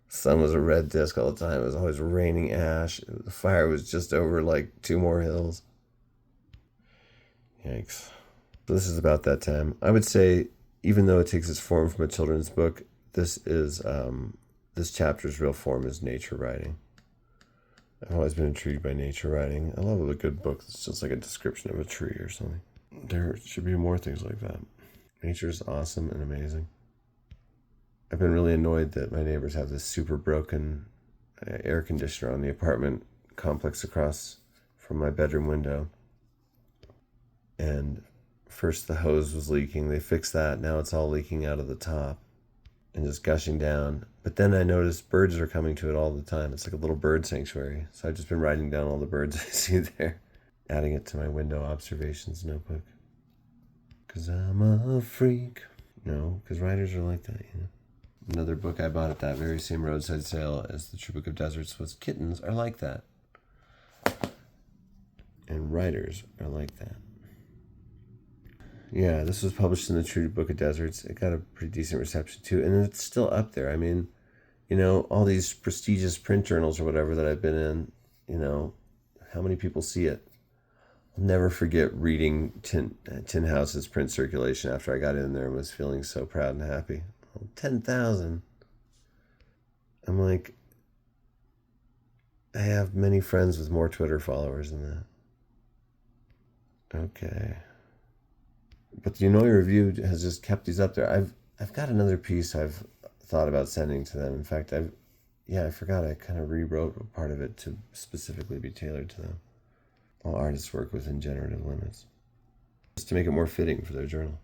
The sun was a red disc all the time. It was always raining ash. The fire was just over like 2 more hills. Yikes. So this is about that time. I would say, even though it takes its form from a children's book, this chapter's real form is nature writing. I've always been intrigued by nature writing. I love a good book that's just like a description of a tree or something. There should be more things like that. Nature's awesome and amazing. I've been really annoyed that my neighbors have this super broken air conditioner on the apartment complex across from my bedroom window. And first the hose was leaking. They fixed that. Now it's all leaking out of the top and just gushing down. But then I noticed birds are coming to it all the time. It's like a little bird sanctuary. So I've just been writing down all the birds I see there, adding it to my window observations notebook. Because I'm a freak. No, because writers are like that, you know. Another book I bought at that very same roadside sale as The True Book of Deserts was Kittens Are Like That. And writers are like that. Yeah, this was published in The True Book of Deserts. It got a pretty decent reception too, and it's still up there. I mean, you know, all these prestigious print journals or whatever that I've been in, you know, how many people see it? I'll never forget reading Tin House's print circulation after I got in there and was feeling so proud and happy. 10,000. I'm like, I have many friends with more Twitter followers than that. Okay. But the Unoy Review has just kept these up there. I've got another piece I've thought about sending to them. In fact, I forgot I kind of rewrote a part of it to specifically be tailored to them. All artists work within generative limits. Just to make it more fitting for their journal.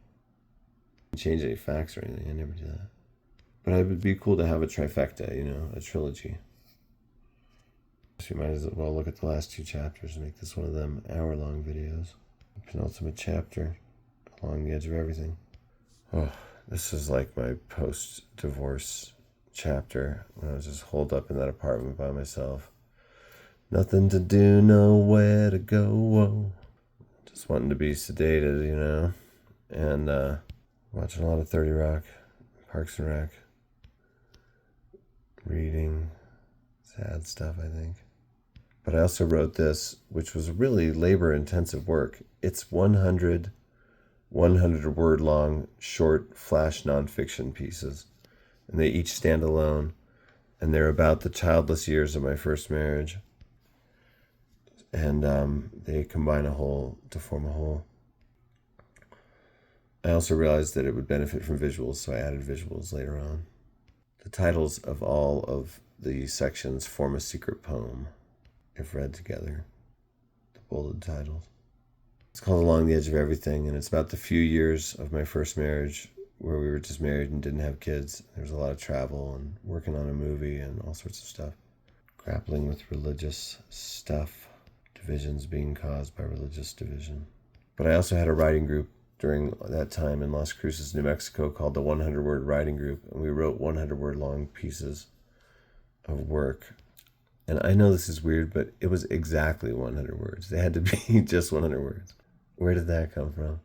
Change any facts or anything. I never do that. But it would be cool to have a trifecta, you know, a trilogy. So you might as well look at the last 2 chapters and make this one of them hour-long videos. Penultimate chapter, Along the Edge of Everything. Oh, this is like my post-divorce chapter when I was just holed up in that apartment by myself. Nothing to do, nowhere to go. Whoa. Just wanting to be sedated, you know, and watching a lot of 30 Rock, Parks and Rec, reading sad stuff, I think. But I also wrote this, which was really labor-intensive work. It's 100 word long short flash nonfiction pieces, and they each stand alone, and they're about the childless years of my first marriage, and they combine a whole to form a whole. I also realized that it would benefit from visuals, so I added visuals later on. The titles of all of the sections form a secret poem, if read together. The bolded titles. It's called Along the Edge of Everything, and it's about the few years of my first marriage where we were just married and didn't have kids. There was a lot of travel and working on a movie and all sorts of stuff. Grappling with religious stuff, divisions being caused by religious division. But I also had a writing group during that time in Las Cruces, New Mexico, called the 100-Word Writing Group, and we wrote 100-word long pieces of work. And I know this is weird, but it was exactly 100 words. They had to be just 100 words. Where did that come from?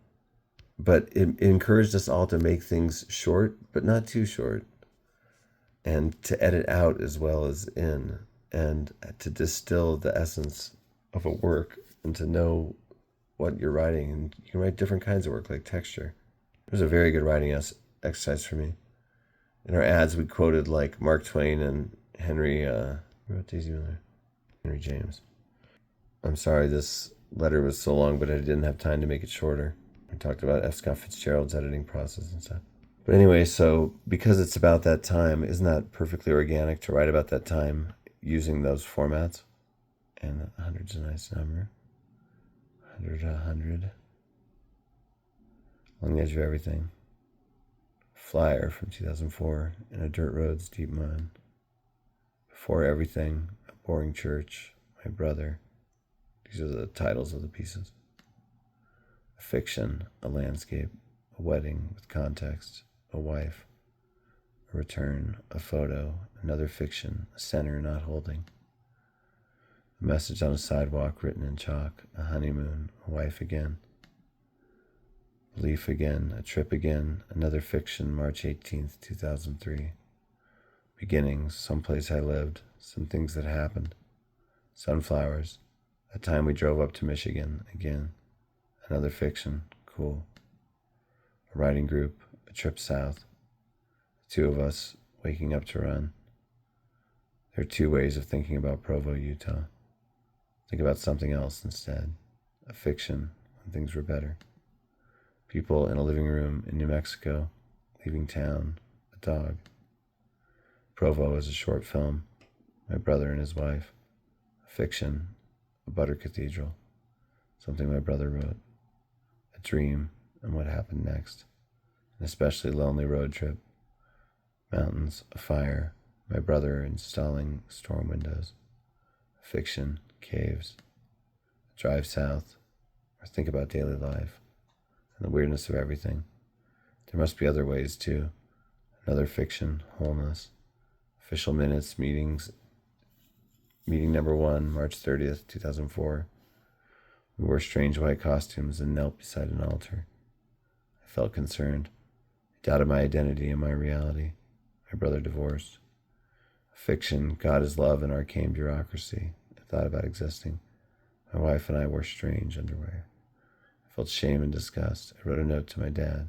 But it encouraged us all to make things short, but not too short, and to edit out as well as in, and to distill the essence of a work and to know what you're writing. And you can write different kinds of work, like texture. It was a very good writing exercise for me. In our ads, we quoted like Mark Twain and Henry, who wrote Daisy Miller? Henry James. I'm sorry this letter was so long, but I didn't have time to make it shorter. I talked about F. Scott Fitzgerald's editing process and stuff. But anyway, so because it's about that time, isn't that perfectly organic to write about that time using those formats? And 100's a nice number. 100. Along the Edge of Everything. Flyer from 2004 in a dirt road's deep mud. Before Everything, A Boring Church, My Brother. These are the titles of the pieces. A fiction, a landscape, a wedding with context, a wife, a return, a photo, another fiction, a center not holding. A message on a sidewalk written in chalk, a honeymoon, a wife again, Belief again, a trip again, another fiction, March 18th, 2003. Beginnings, someplace I lived, some things that happened. Sunflowers, a time we drove up to Michigan again. Another fiction, cool. A writing group, a trip south. The two of us waking up to run. There are two ways of thinking about Provo, Utah. Think about something else instead. A fiction when things were better. People in a living room in New Mexico, leaving town, a dog. Provo is a short film, my brother and his wife. A fiction, a butter cathedral, something my brother wrote. A dream and what happened next. An especially lonely road trip. Mountains, a fire, my brother installing storm windows. A fiction, caves. A drive south, or think about daily life and the weirdness of everything. There must be other ways too. Another fiction, wholeness. Official minutes, meetings. Meeting number 1, March 30th, 2004. We wore strange white costumes and knelt beside an altar. I felt concerned. I doubted my identity and my reality. My brother divorced. A fiction, God is love and arcane bureaucracy. I thought about existing. My wife and I wore strange underwear. I felt shame and disgust. I wrote a note to my dad.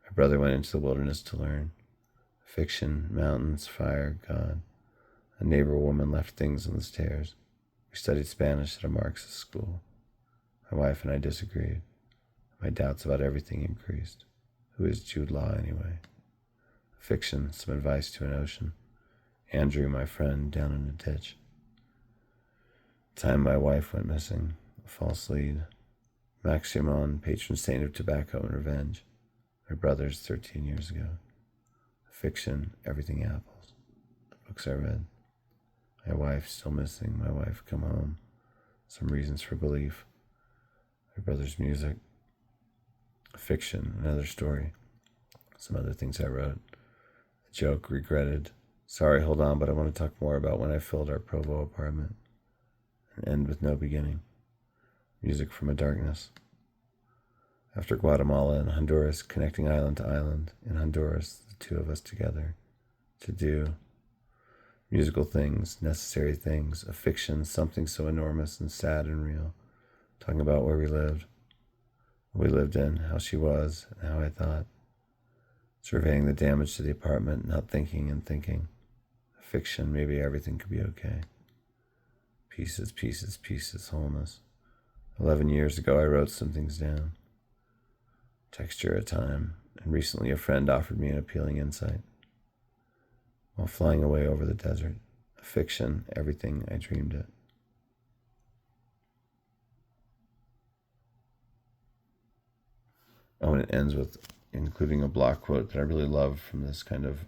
My brother went into the wilderness to learn. Fiction, mountains, fire, God. A neighbor woman left things on the stairs. We studied Spanish at a Marxist school. My wife and I disagreed. My doubts about everything increased. Who is Jude Law anyway? Fiction, some advice to an ocean. Andrew, my friend, down in a ditch. Time my wife went missing. A false lead. Maximon, patron saint of tobacco and revenge. My brother's 13 years ago. Fiction, everything apples. The books I read. My wife still missing. My wife come home. Some reasons for belief. My brother's music. Fiction, another story. Some other things I wrote. A joke, regretted. Sorry, hold on, but I want to talk more about when I filled our Provo apartment. An end with no beginning. Music from a darkness. After Guatemala and Honduras, connecting island to island. In Honduras, the two of us together. To do musical things, necessary things, a fiction, something so enormous and sad and real. Talking about where we lived. What we lived in, how she was, and how I thought. Surveying the damage to the apartment, not thinking and thinking. A fiction, maybe everything could be okay. Pieces, pieces, pieces, wholeness. 11 years ago, I wrote some things down. Texture at time, and recently a friend offered me an appealing insight. While flying away over the desert, a fiction, everything I dreamed it. Oh, and it ends with including a block quote that I really love from this kind of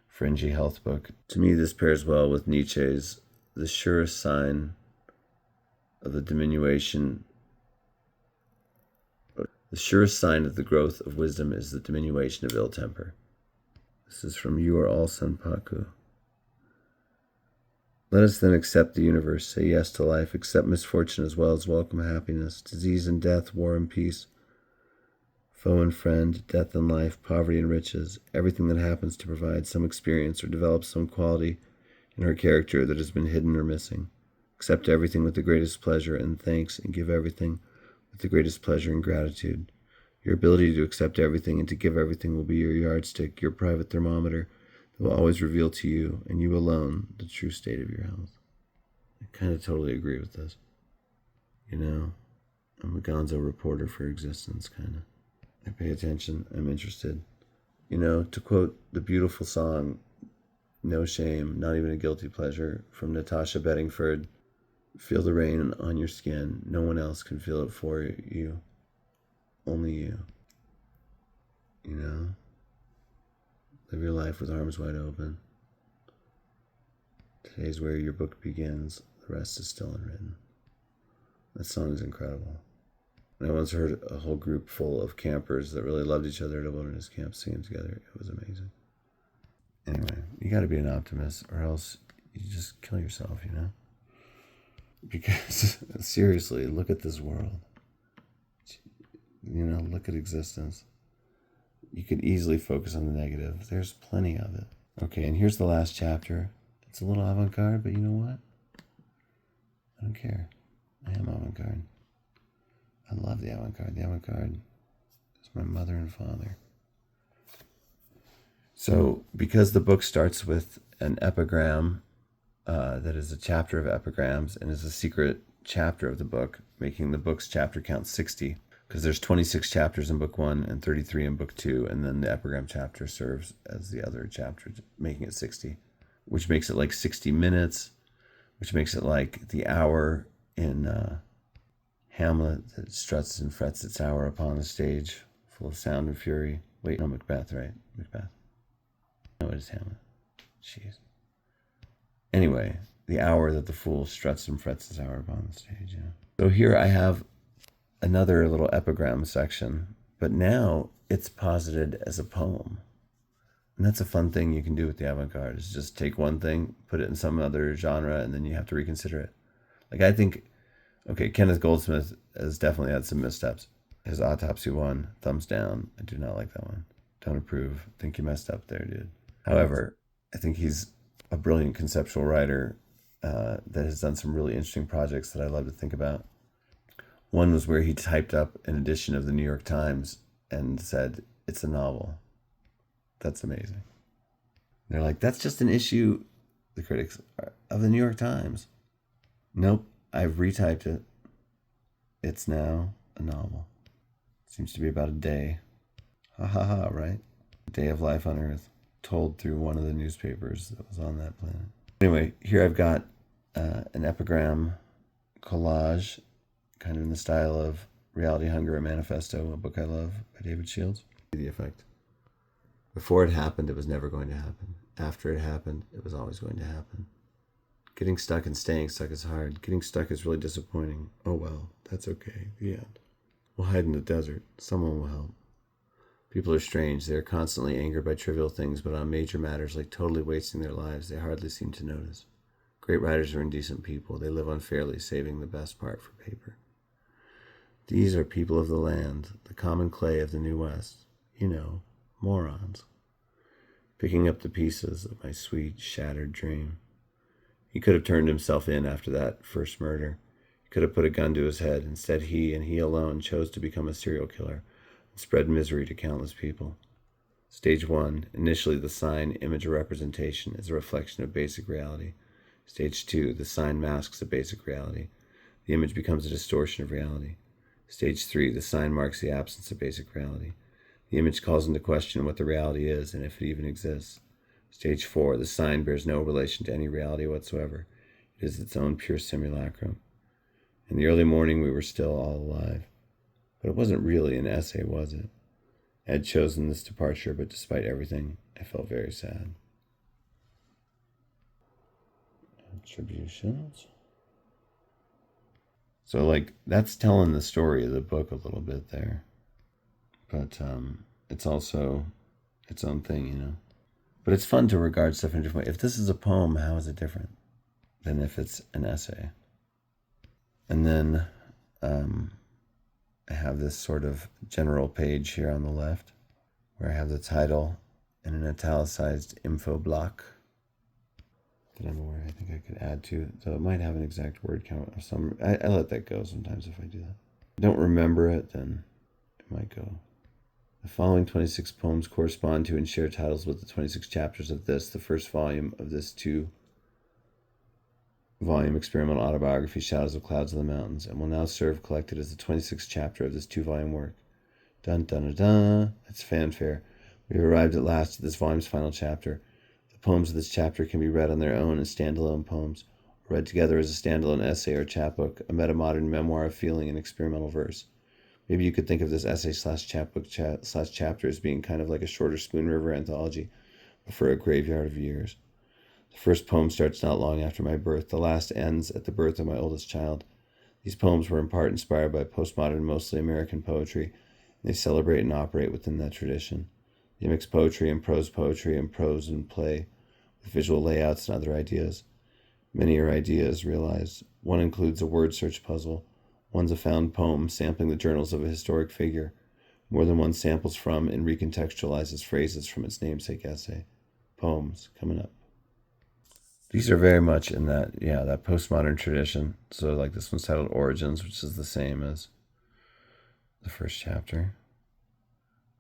fringy health book. To me, this pairs well with Nietzsche's "The surest sign of the diminution. The surest sign of the growth of wisdom is the diminution of ill temper." This is from You Are All Senpaku. Let us then accept the universe, say yes to life, accept misfortune as well as welcome happiness, disease and death, war and peace, foe and friend, death and life, poverty and riches, everything that happens to provide some experience or develop some quality in her character that has been hidden or missing. Accept everything with the greatest pleasure and thanks, and give everything with the greatest pleasure and gratitude. Your ability to accept everything and to give everything will be your yardstick, your private thermometer that will always reveal to you, and you alone, the true state of your health. I kind of totally agree with this. You know, I'm a gonzo reporter for existence, kind of. I pay attention, I'm interested. You know, to quote the beautiful song, No Shame, Not Even a Guilty Pleasure, from Natasha Bedingford, feel the rain on your skin. No one else can feel it for you. Only you. You know? Live your life with arms wide open. Today's where your book begins. The rest is still unwritten. That song is incredible. And I once heard a whole group full of campers that really loved each other at a wilderness camp singing together. It was amazing. Anyway, you got to be an optimist or else you just kill yourself, you know? Because, seriously, look at this world. You know, look at existence. You could easily focus on the negative. There's plenty of it. Okay, and here's the last chapter. It's a little avant-garde, but you know what? I don't care. I am avant-garde. I love the avant-garde. The avant-garde is my mother and father. So, because the book starts with an epigram that is a chapter of epigrams and is a secret chapter of the book, making the book's chapter count 60, because there's 26 chapters in book 1 and 33 in book 2, and then the epigram chapter serves as the other chapter, making it 60, which makes it like 60 minutes, which makes it like the hour in Hamlet that struts and frets its hour upon the stage, full of sound and fury. Wait, no, Macbeth, right? Macbeth. No, it is Hamlet. Jeez. Anyway, the hour that the fool struts and frets his hour upon the stage. Yeah. So here I have another little epigram section, but now it's posited as a poem. And that's a fun thing you can do with the avant-garde, is just take one thing, put it in some other genre, and then you have to reconsider it. Like, I think, okay, Kenneth Goldsmith has definitely had some missteps. His Autopsy one, thumbs down. I do not like that one. Don't approve. Think you messed up there, dude. However, I think he's a brilliant conceptual writer that has done some really interesting projects that I love to think about. One was where he typed up an edition of the New York Times and said, it's a novel. That's amazing. They're like, that's just an issue, the critics, of the New York Times. Nope, I've retyped it. It's now a novel. Seems to be about a day. Ha ha ha, right? A day of life on Earth, told through one of the newspapers that was on that planet. Anyway, here I've got an epigram collage, kind of in the style of Reality Hunger, a Manifesto, a book I love by David Shields. The effect. Before it happened, it was never going to happen. After it happened, it was always going to happen. Getting stuck and staying stuck is hard. Getting stuck is really disappointing. Oh well, that's okay. The end. We'll hide in the desert. Someone will help. People are strange. They are constantly angered by trivial things, but on major matters like totally wasting their lives, they hardly seem to notice. Great writers are indecent people. They live unfairly, saving the best part for paper. These are people of the land, the common clay of the New West. You know, morons. Picking up the pieces of my sweet, shattered dream. He could have turned himself in after that first murder. He could have put a gun to his head. Instead, he and he alone chose to become a serial killer and spread misery to countless people. Stage 1, initially the sign, image, or representation is a reflection of basic reality. Stage 2, the sign masks a basic reality. The image becomes a distortion of reality. Stage 3, the sign marks the absence of basic reality. The image calls into question what the reality is and if it even exists. Stage 4, the sign bears no relation to any reality whatsoever. It is its own pure simulacrum. In the early morning, we were still all alive. But it wasn't really an essay, was it? I had chosen this departure, but despite everything, I felt very sad. Attributions. So, like, that's telling the story of the book a little bit there. But it's also its own thing, you know? But it's fun to regard stuff in a different way. If this is a poem, how is it different than if it's an essay? And then I have this sort of general page here on the left where I have the title and an italicized info block that I'm aware I think I could add to. So it might have an exact word count of some. I let that go sometimes if I do that. If I don't remember it, then it might go. The following 26 poems correspond to and share titles with the 26 chapters of this, the first volume of this 2-volume experimental autobiography, Shadows of Clouds of the Mountains, and will now serve collected as the 26th chapter of this 2-volume work. Dun dun dun dun. It's fanfare. We have arrived at last at this volume's final chapter. The poems of this chapter can be read on their own as standalone poems, or read together as a standalone essay or chapbook, a metamodern memoir of feeling and experimental verse. Maybe you could think of this essay slash chapbook slash chapter as being kind of like a shorter Spoon River anthology, but for a graveyard of years. The first poem starts not long after my birth. The last ends at the birth of my oldest child. These poems were in part inspired by postmodern, mostly American poetry, and they celebrate and operate within that tradition. They mix poetry and prose and play, with visual layouts and other ideas. Many are ideas realized. One includes a word search puzzle. One's a found poem sampling the journals of a historic figure. more than one samples from and recontextualizes phrases from its namesake essay. Poems coming up. These are very much in that, that postmodern tradition. So like this one's titled Origins, which is the same as the first chapter.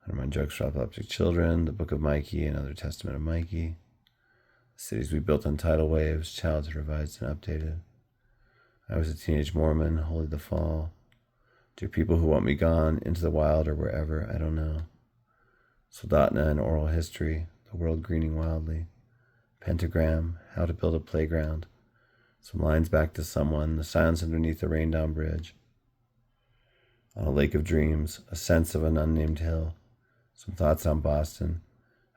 Under my jokes for epileptic children, the Book of Mikey, another testament of Mikey. The cities we built on tidal waves, childhood revised and updated. I was a teenage Mormon, holy the fall. Dear people who want me gone, into the wild or wherever, I don't know. Soldatna and oral history, the world greening wildly. Pentagram, how to build a playground. Some lines back to someone, the silence underneath the rain-down bridge. On a lake of dreams, a sense of an unnamed hill. Some thoughts on Boston.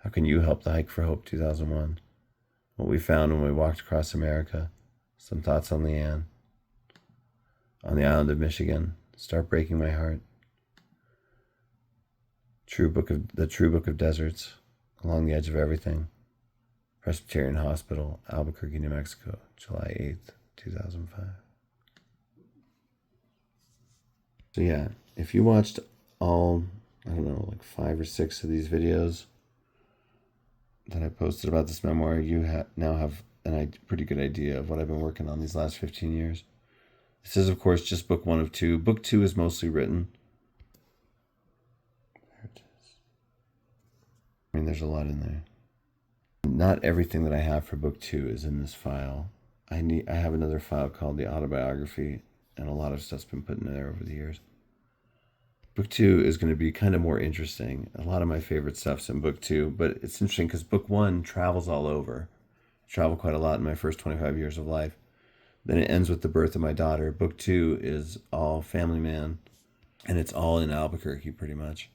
How can you help the Hike for Hope 2001? What we found when we walked across America. Some thoughts on Leanne. On the island of Michigan. Start breaking my heart. The True Book of Deserts. Along the Edge of Everything. Presbyterian Hospital, Albuquerque, New Mexico, July 8th, 2005. So yeah, if you watched all, I don't know, like 5 or 6 of these videos that I posted about this memoir, you now have a pretty good idea of what I've been working on these last 15 years. This is, of course, just book 1 of 2. Book 2 is mostly written. There it is. I mean, there's a lot in there. Not everything that I have for book 2 is in this file. I have another file called the Autobiography, and a lot of stuff's been put in there over the years. Book 2 is going to be kind of more interesting. A lot of my favorite stuff's in book 2, but it's interesting because book 1 travels all over. I traveled quite a lot in my first 25 years of life. Then it ends with the birth of my daughter. Book 2 is all family man, and it's all in Albuquerque pretty much.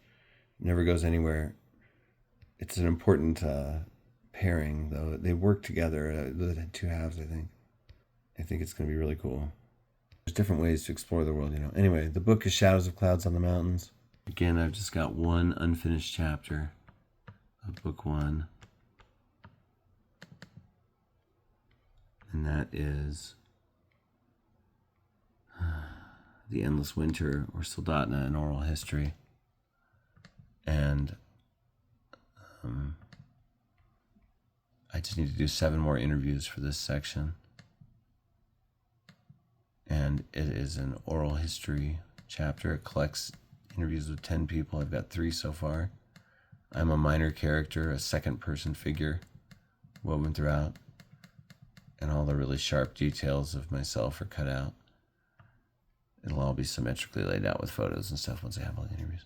It never goes anywhere. It's an important pairing, though. They work together. The 2 halves, I think. I think it's going to be really cool. There's different ways to explore the world, Anyway, the book is Shadows of Clouds on the Mountains. Again, I've just got one unfinished chapter of book 1. And that is The Endless Winter, or Soldatna and Oral History. And I just need to do 7 more interviews for this section. And it is an oral history chapter. It collects interviews with 10 people. I've got 3 so far. I'm a minor character, a second-person figure woven throughout. And all the really sharp details of myself are cut out. It'll all be symmetrically laid out with photos and stuff once I have all the interviews.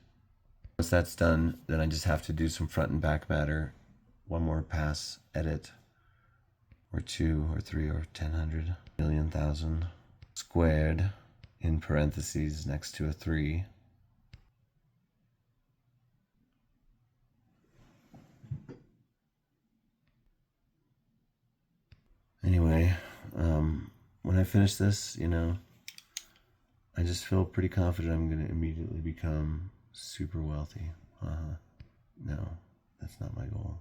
Once that's done, then I just have to do some front and back matter. 1 more pass edit, or 2 or 3 or 10, 1,000,000 squared in parentheses next to a 3. Anyway, when I finish this, I just feel pretty confident I'm going to immediately become super wealthy. No, that's not my goal.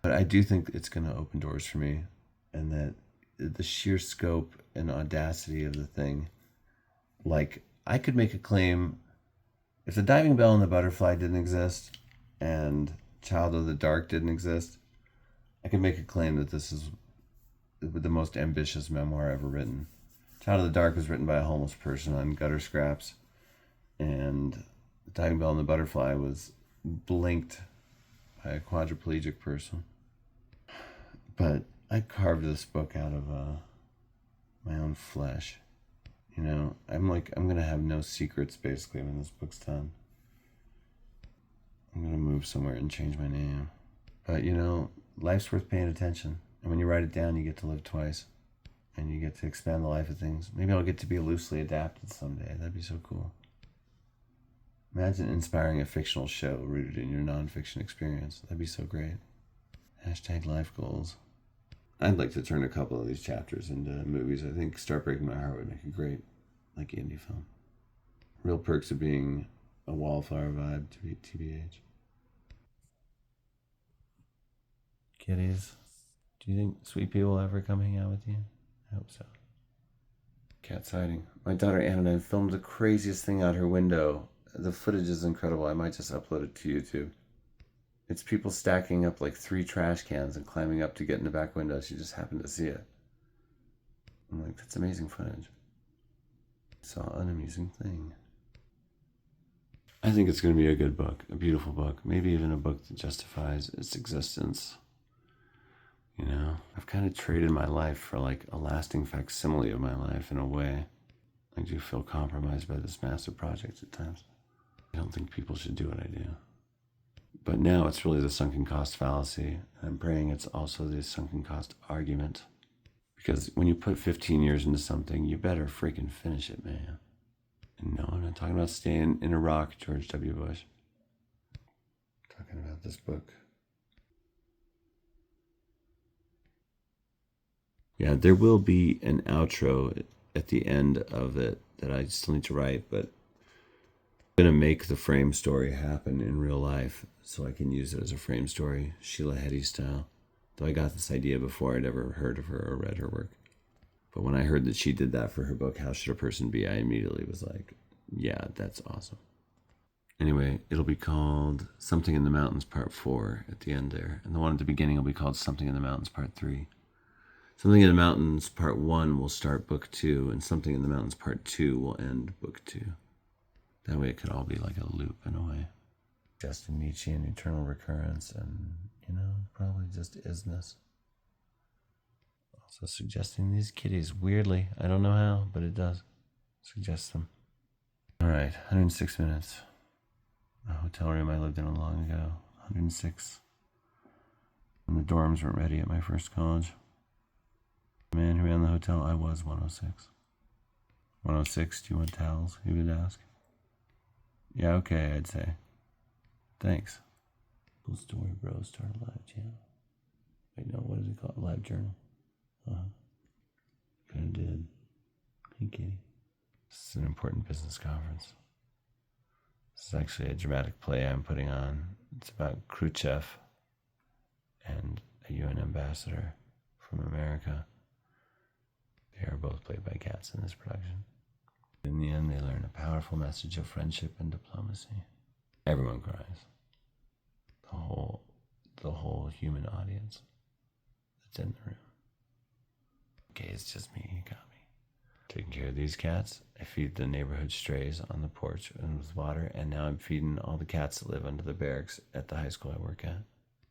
But I do think it's going to open doors for me, and that the sheer scope and audacity of the thing, like, I could make a claim, if the Diving Bell and the Butterfly didn't exist, and Child of the Dark didn't exist, I could make a claim that this is the most ambitious memoir ever written. Child of the Dark was written by a homeless person on gutter scraps, and The Diving Bell and the Butterfly was blinked by a quadriplegic person. But I carved this book out of my own flesh. I'm going to have no secrets, basically, when this book's done. I'm going to move somewhere and change my name. But, life's worth paying attention. And when you write it down, you get to live twice. And you get to expand the life of things. Maybe I'll get to be loosely adapted someday. That'd be so cool. Imagine inspiring a fictional show rooted in your nonfiction experience. That'd be so great. #life goals. I'd like to turn a couple of these chapters into movies. I think Start Breaking My Heart would make a great, indie film. Real Perks of Being a Wallflower vibe, TBH. Kitties. Do you think sweet pea will ever come hang out with you? I hope so. Cat sighting. My daughter Anna and I filmed the craziest thing out her window the footage is incredible. I might just upload it to YouTube. It's people stacking up like 3 trash cans and climbing up to get in the back window. She just happened to see it. I'm like, that's amazing footage. Saw an amusing thing. I think it's going to be a good book, a beautiful book, maybe even a book that justifies its existence. You know, I've kind of traded my life for like a lasting facsimile of my life in a way. I do feel compromised by this massive project at times. I don't think people should do what I do. But now it's really the sunken cost fallacy. And I'm praying it's also the sunken cost argument. Because when you put 15 years into something, you better freaking finish it, man. And no, I'm not talking about staying in Iraq, George W. Bush. I'm talking about this book. Yeah, there will be an outro at the end of it that I still need to write, but I'm going to make the frame story happen in real life so I can use it as a frame story, Sheila Heti style. Though I got this idea before I'd ever heard of her or read her work. But when I heard that she did that for her book, How Should a Person Be, I immediately was like, yeah, that's awesome. Anyway, it'll be called Something in the Mountains Part 4 at the end there. And the one at the beginning will be called Something in the Mountains Part 3. Something in the Mountains Part 1 will start Book 2, and Something in the Mountains Part 2 will end Book 2. That way it could all be like a loop in a way. Justin Nietzsche and eternal recurrence and, you know, probably just isness. Also suggesting these kitties, weirdly, I don't know how, but it does suggest them. All right, 106 minutes. A hotel room I lived in long ago, 106. When the dorms weren't ready at my first college. The man who ran the hotel, I was 106. 106, do you want towels? He would ask. Yeah, okay, I'd say. Thanks. Cool story, bro. Start a live channel. Wait, no, what is it called? Live journal. Kind of did. Hey, kitty. This is an important business conference. This is actually a dramatic play I'm putting on. It's about Khrushchev and a UN ambassador from America. They are both played by cats in this production. In the end, they learn a powerful message of friendship and diplomacy. Everyone cries. The whole human audience that's in the room. Okay, it's just me. You got me. Taking care of these cats. I feed the neighborhood strays on the porch and with water, and now I'm feeding all the cats that live under the barracks at the high school I work at.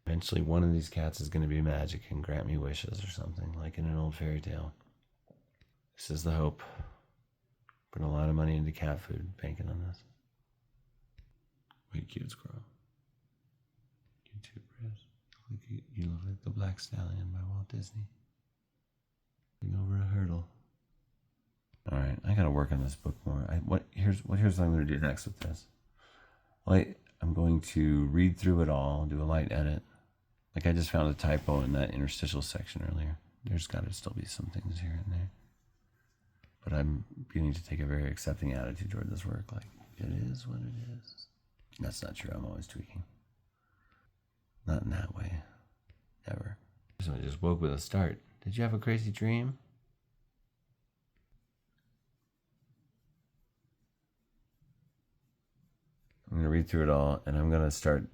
Eventually, one of these cats is going to be magic and grant me wishes or something, like in an old fairy tale. This is the hope. Put a lot of money into cat food, banking on this. Wait, cute squirrel. You too, Chris. You look like the Black Stallion by Walt Disney. Over a hurdle. All right, I gotta work on this book more. Here's what I'm gonna do next with this. Well, I'm going to read through it all, do a light edit. Like I just found a typo in that interstitial section earlier. There's got to still be some things here and there. But I'm beginning to take a very accepting attitude toward this work. Like, it is what it is. That's not true. I'm always tweaking. Not in that way. Ever. So I just woke with a start. Did you have a crazy dream? I'm going to read through it all, and I'm going to start